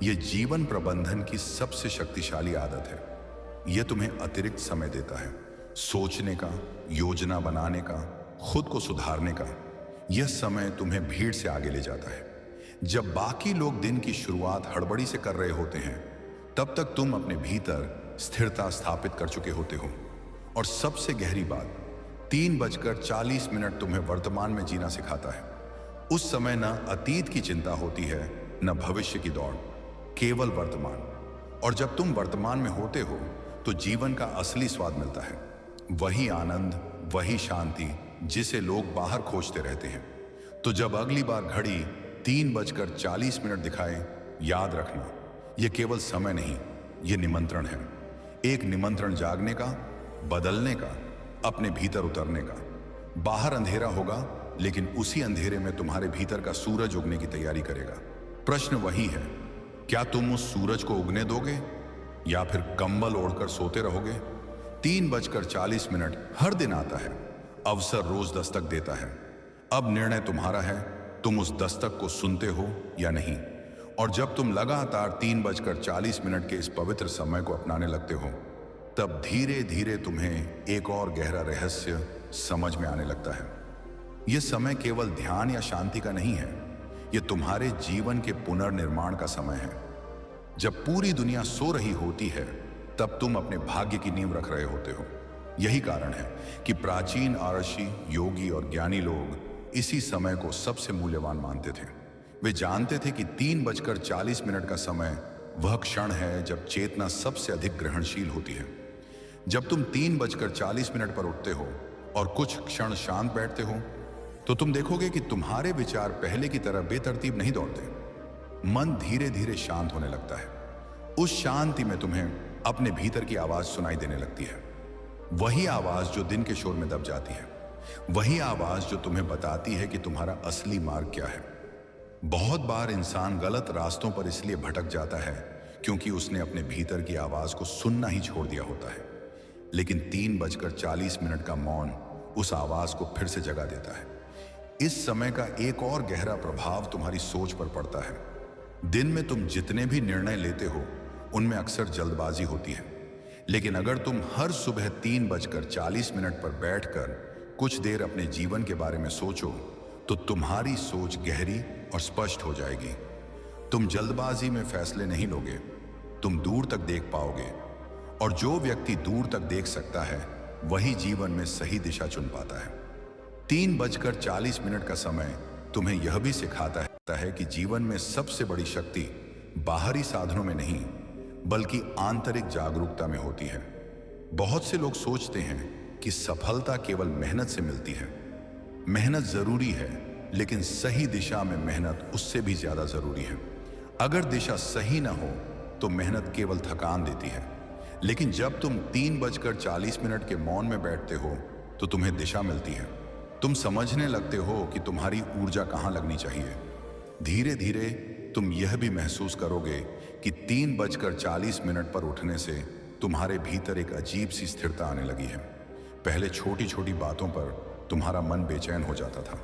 यह जीवन प्रबंधन की सबसे शक्तिशाली आदत है। यह तुम्हें अतिरिक्त समय देता है, सोचने का, योजना बनाने का, खुद को सुधारने का। यह समय तुम्हें भीड़ से आगे ले जाता है। जब बाकी लोग दिन की शुरुआत हड़बड़ी से कर रहे होते हैं, तब तक तुम अपने भीतर स्थिरता स्थापित कर चुके होते हो। और सबसे गहरी बात, 3:40 तुम्हें वर्तमान में जीना सिखाता है। उस समय न अतीत की चिंता होती है, न भविष्य की दौड़, केवल वर्तमान। और जब तुम वर्तमान में होते हो तो जीवन का असली स्वाद मिलता है। वही आनंद, वही शांति जिसे लोग बाहर खोजते रहते हैं। तो जब अगली बार घड़ी 3:40 दिखाए, याद रखना, यह केवल समय नहीं, यह निमंत्रण है। एक निमंत्रण जागने का, बदलने का, अपने भीतर उतरने का। बाहर अंधेरा होगा, लेकिन उसी अंधेरे में तुम्हारे भीतर का सूरज उगने की तैयारी करेगा। प्रश्न वही है, क्या तुम उस सूरज को उगने दोगे या फिर कंबल ओढ़कर सोते रहोगे? 3:40 हर दिन आता है, अवसर रोज दस्तक देता है। अब निर्णय तुम्हारा है, तुम उस दस्तक को सुनते हो या नहीं। और जब तुम लगातार 3:40 के इस पवित्र समय को अपनाने लगते हो, तब धीरे धीरे तुम्हें एक और गहरा रहस्य समझ में आने लगता है। यह समय केवल ध्यान या शांति का नहीं है, यह तुम्हारे जीवन के पुनर्निर्माण का समय है। जब पूरी दुनिया सो रही होती है, तब तुम अपने भाग्य की नींव रख रहे होते हो। यही कारण है कि प्राचीन आरषि, योगी और ज्ञानी लोग इसी समय को सबसे मूल्यवान मानते थे। वे जानते थे कि 3:40 का समय वह क्षण है जब चेतना सबसे अधिक ग्रहणशील होती है। जब तुम 3:40 पर उठते हो और कुछ क्षण शांत बैठते हो, तो तुम देखोगे कि तुम्हारे विचार पहले की तरह बेतरतीब नहीं दौड़ते। मन धीरे धीरे शांत होने लगता है। उस शांति में तुम्हें अपने भीतर की आवाज सुनाई देने लगती है। वही आवाज जो दिन के शोर में दब जाती है, वही आवाज जो तुम्हें बताती है कि तुम्हारा असली मार्ग क्या है। बहुत बार इंसान गलत रास्तों पर इसलिए भटक जाता है क्योंकि उसने अपने भीतर की आवाज को सुनना ही छोड़ दिया होता है। लेकिन 3:40 का मौन उस आवाज को फिर से जगा देता है। इस समय का एक और गहरा प्रभाव तुम्हारी सोच पर पड़ता है। दिन में तुम जितने भी निर्णय लेते हो, उनमें अक्सर जल्दबाजी होती है। लेकिन अगर तुम हर सुबह 3:40 पर बैठकर कुछ देर अपने जीवन के बारे में सोचो, तो तुम्हारी सोच गहरी और स्पष्ट हो जाएगी। तुम जल्दबाजी में फैसले नहीं लोगे, तुम दूर तक देख पाओगे। और जो व्यक्ति दूर तक देख सकता है, वही जीवन में सही दिशा चुन पाता है। 3:40 का समय तुम्हें यह भी सिखाता है कि जीवन में सबसे बड़ी शक्ति बाहरी साधनों में नहीं, बल्कि आंतरिक जागरूकता में होती है। बहुत से लोग सोचते हैं कि सफलता केवल मेहनत से मिलती है। मेहनत जरूरी है, लेकिन सही दिशा में मेहनत उससे भी ज्यादा जरूरी है। अगर दिशा सही ना हो तो मेहनत केवल थकान देती है। लेकिन जब तुम 3:40 के मौन में बैठते हो, तो तुम्हें दिशा मिलती है। तुम समझने लगते हो कि तुम्हारी ऊर्जा कहाँ लगनी चाहिए। धीरे धीरे तुम यह भी महसूस करोगे कि 3:40 पर उठने से तुम्हारे भीतर एक अजीब सी स्थिरता आने लगी है। पहले छोटी छोटी बातों पर तुम्हारा मन बेचैन हो जाता था।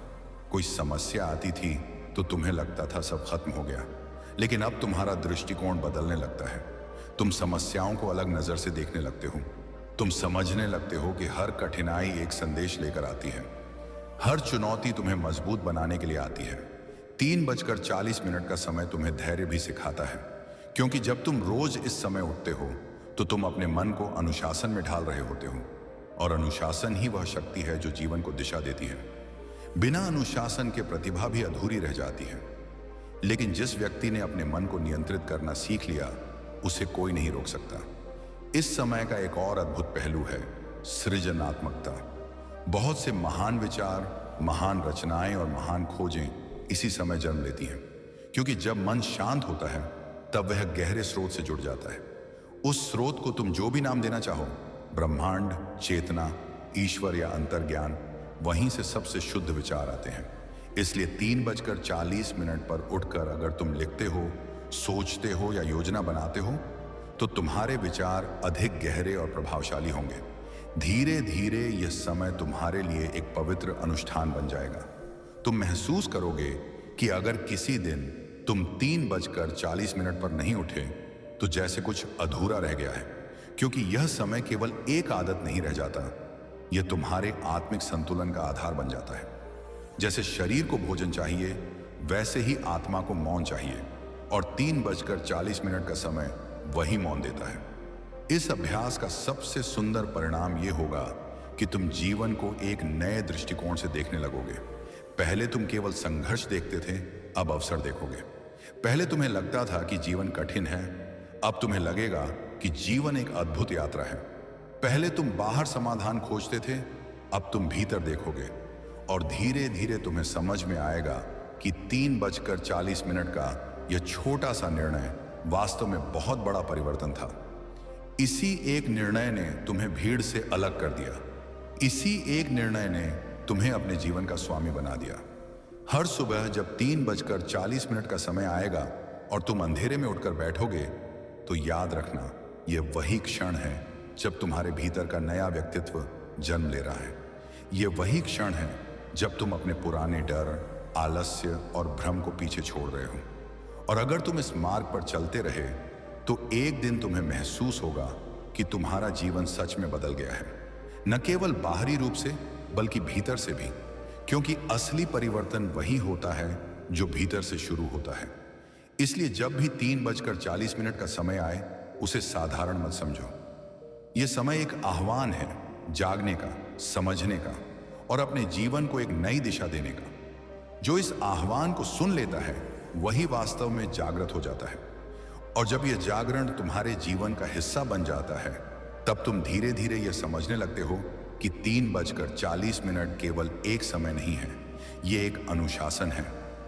कोई समस्या आती थी तो तुम्हें लगता था सब खत्म हो गया, लेकिन अब तुम्हारा दृष्टिकोण बदलने लगता है। तुम समस्याओं को अलग नजर से देखने लगते हो। तुम समझने लगते हो कि हर कठिनाई एक संदेश लेकर आती है। हर चुनौती तुम्हें मजबूत बनाने के लिए आती है। 3:40 का समय तुम्हें धैर्य भी सिखाता है, क्योंकि जब तुम रोज इस समय उठते हो तो तुम अपने मन को अनुशासन में ढाल रहे होते हो, और अनुशासन ही वह शक्ति है जो जीवन को दिशा देती है। बिना अनुशासन के प्रतिभा भी अधूरी रह जाती है, लेकिन जिस व्यक्ति ने अपने मन को नियंत्रित करना सीख लिया उसे कोई नहीं रोक सकता। इस समय का एक और अद्भुत पहलू है सृजनात्मकता। बहुत से महान विचार, महान रचनाएं और महान खोजें इसी समय जन्म लेती हैं, क्योंकि जब मन शांत होता है तब वह गहरे स्रोत से जुड़ जाता है। उस स्रोत को तुम जो भी नाम देना चाहो, ब्रह्मांड, चेतना, ईश्वर या अंतर्ज्ञान, वहीं से सबसे शुद्ध विचार आते हैं। इसलिए 3:40 पर उठकर अगर तुम लिखते हो, सोचते हो या योजना बनाते हो तो तुम्हारे विचार अधिक गहरे और प्रभावशाली होंगे। धीरे धीरे यह समय तुम्हारे लिए एक पवित्र अनुष्ठान बन जाएगा। तुम महसूस करोगे कि अगर किसी दिन तुम 3:40 पर नहीं उठे तो जैसे कुछ अधूरा रह गया है, क्योंकि यह समय केवल एक आदत नहीं रह जाता, यह तुम्हारे आत्मिक संतुलन का आधार बन जाता है। जैसे शरीर को भोजन चाहिए, वैसे ही आत्मा को मौन चाहिए, और 3:40 का समय वही मौन देता है। इस अभ्यास का सबसे सुंदर परिणाम यह होगा कि तुम जीवन को एक नए दृष्टिकोण से देखने लगोगे। पहले तुम केवल संघर्ष देखते थे, अब अवसर देखोगे। पहले तुम्हें लगता था कि जीवन कठिन है, अब तुम्हें लगेगा कि जीवन एक अद्भुत यात्रा है। पहले तुम बाहर समाधान खोजते थे, अब तुम भीतर देखोगे, और धीरे धीरे तुम्हें समझ में आएगा कि 3:40 का यह छोटा सा निर्णय वास्तव में बहुत बड़ा परिवर्तन था। इसी एक निर्णय ने तुम्हें भीड़ से अलग कर दिया। इसी एक निर्णय ने तुम्हें अपने जीवन का स्वामी बना दिया। हर सुबह जब 3:40 का समय आएगा और तुम अंधेरे में उठकर बैठोगे, तो याद रखना, यह वही क्षण है जब तुम्हारे भीतर का नया व्यक्तित्व जन्म ले रहा है। यह वही क्षण है जब तुम अपने पुराने डर, आलस्य और भ्रम को पीछे छोड़ रहे हो। और अगर तुम इस मार्ग पर चलते रहे तो एक दिन तुम्हें महसूस होगा कि तुम्हारा जीवन सच में बदल गया है, न केवल बाहरी रूप से बल्कि भीतर से भी, क्योंकि असली परिवर्तन वही होता है जो भीतर से शुरू होता है। इसलिए जब भी 3:40 का समय आए, उसे साधारण मत समझो। यह समय एक आह्वान है जागने का, समझने का और अपने जीवन को एक नई दिशा देने का। जो इस आह्वान को सुन लेता है वही वास्तव में जागृत हो जाता है, और जब यह जागरण तुम्हारे जीवन का हिस्सा बन जाता है, तब तुम धीरे धीरे यह समझने लगते हो कि 3:40 केवल एक समय नहीं है, यह एक अनुशासन है,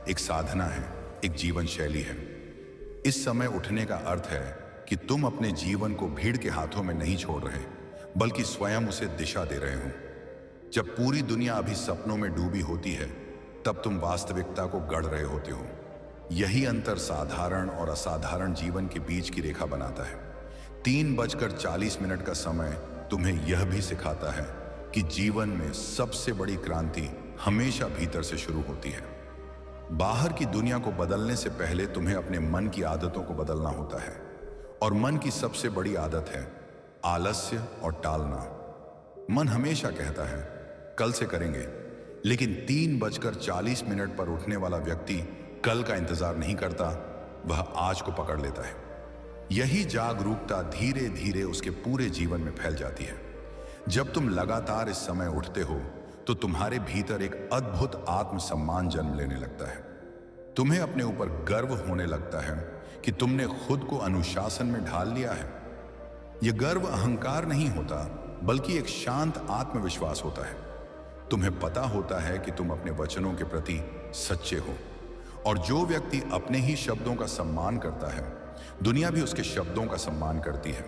एक साधना है, एक जीवन शैली है। इस समय उठने का अर्थ है कि तुम अपने जीवन को भीड़ के हाथों में नहीं छोड़ रहे, बल्कि स्वयं उसे दिशा दे रहे हो। जब पूरी दुनिया अभी सपनों में डूबी होती है, तब तुम वास्तविकता को गढ़ रहे होते हो। यही अंतर साधारण और असाधारण जीवन के बीच की रेखा बनाता है। 3:40 का समय तुम्हें यह भी सिखाता है कि जीवन में सबसे बड़ी क्रांति हमेशा भीतर से शुरू होती है। बाहर की दुनिया को बदलने से पहले तुम्हें अपने मन की आदतों को बदलना होता है, और मन की सबसे बड़ी आदत है आलस्य और टालना। मन हमेशा कहता है कल से करेंगे, लेकिन 3:40 पर उठने वाला व्यक्ति कल का इंतजार नहीं करता, वह आज को पकड़ लेता है। यही जागरूकता धीरे धीरे उसके पूरे जीवन में फैल जाती है। जब तुम लगातार इस समय उठते हो तो तुम्हारे भीतर एक अद्भुत आत्मसम्मान जन्म लेने लगता है। तुम्हें अपने ऊपर गर्व होने लगता है कि तुमने खुद को अनुशासन में ढाल लिया है। यह गर्व अहंकार नहीं होता, बल्कि एक शांत आत्मविश्वास होता है। तुम्हें पता होता है कि तुम अपने वचनों के प्रति सच्चे हो, और जो व्यक्ति अपने ही शब्दों का सम्मान करता है, दुनिया भी उसके शब्दों का सम्मान करती है।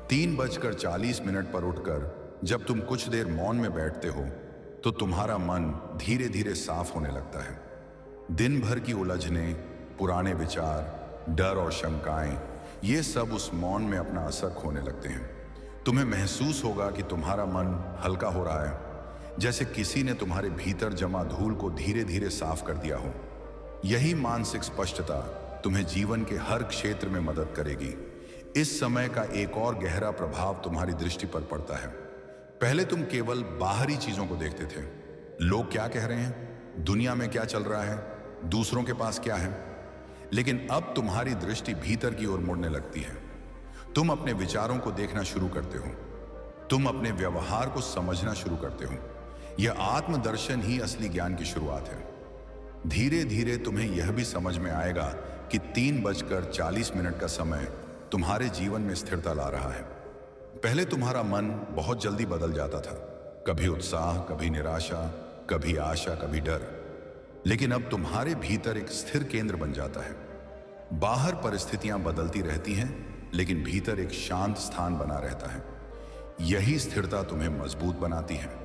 3:40 पर उठकर जब तुम कुछ देर मौन में बैठते हो तो तुम्हारा मन धीरे धीरे साफ होने लगता है। दिन भर की उलझने, पुराने विचार, डर और शंकाएं, ये सब उस मौन में अपना असर खोने लगते हैं। तुम्हें महसूस होगा कि तुम्हारा मन हल्का हो रहा है, जैसे किसी ने तुम्हारे भीतर जमा धूल को धीरे धीरे साफ कर दिया हो। यही मानसिक स्पष्टता तुम्हें जीवन के हर क्षेत्र में मदद करेगी। इस समय का एक और गहरा प्रभाव तुम्हारी दृष्टि पर पड़ता है। पहले तुम केवल बाहरी चीजों को देखते थे, लोग क्या कह रहे हैं, दुनिया में क्या चल रहा है, दूसरों के पास क्या है। लेकिन अब तुम्हारी दृष्टि भीतर की ओर मुड़ने लगती है। तुम अपने विचारों को देखना शुरू करते हो, तुम अपने व्यवहार को समझना शुरू करते हो। यह आत्मदर्शन ही असली ज्ञान की शुरुआत है। धीरे धीरे तुम्हें यह भी समझ में आएगा कि 3:40 का समय तुम्हारे जीवन में स्थिरता ला रहा है। पहले तुम्हारा मन बहुत जल्दी बदल जाता था, कभी उत्साह, कभी निराशा, कभी आशा, कभी डर। लेकिन अब तुम्हारे भीतर एक स्थिर केंद्र बन जाता है। बाहर परिस्थितियां बदलती रहती हैं, लेकिन भीतर एक शांत स्थान बना रहता है। यही स्थिरता तुम्हें मजबूत बनाती है।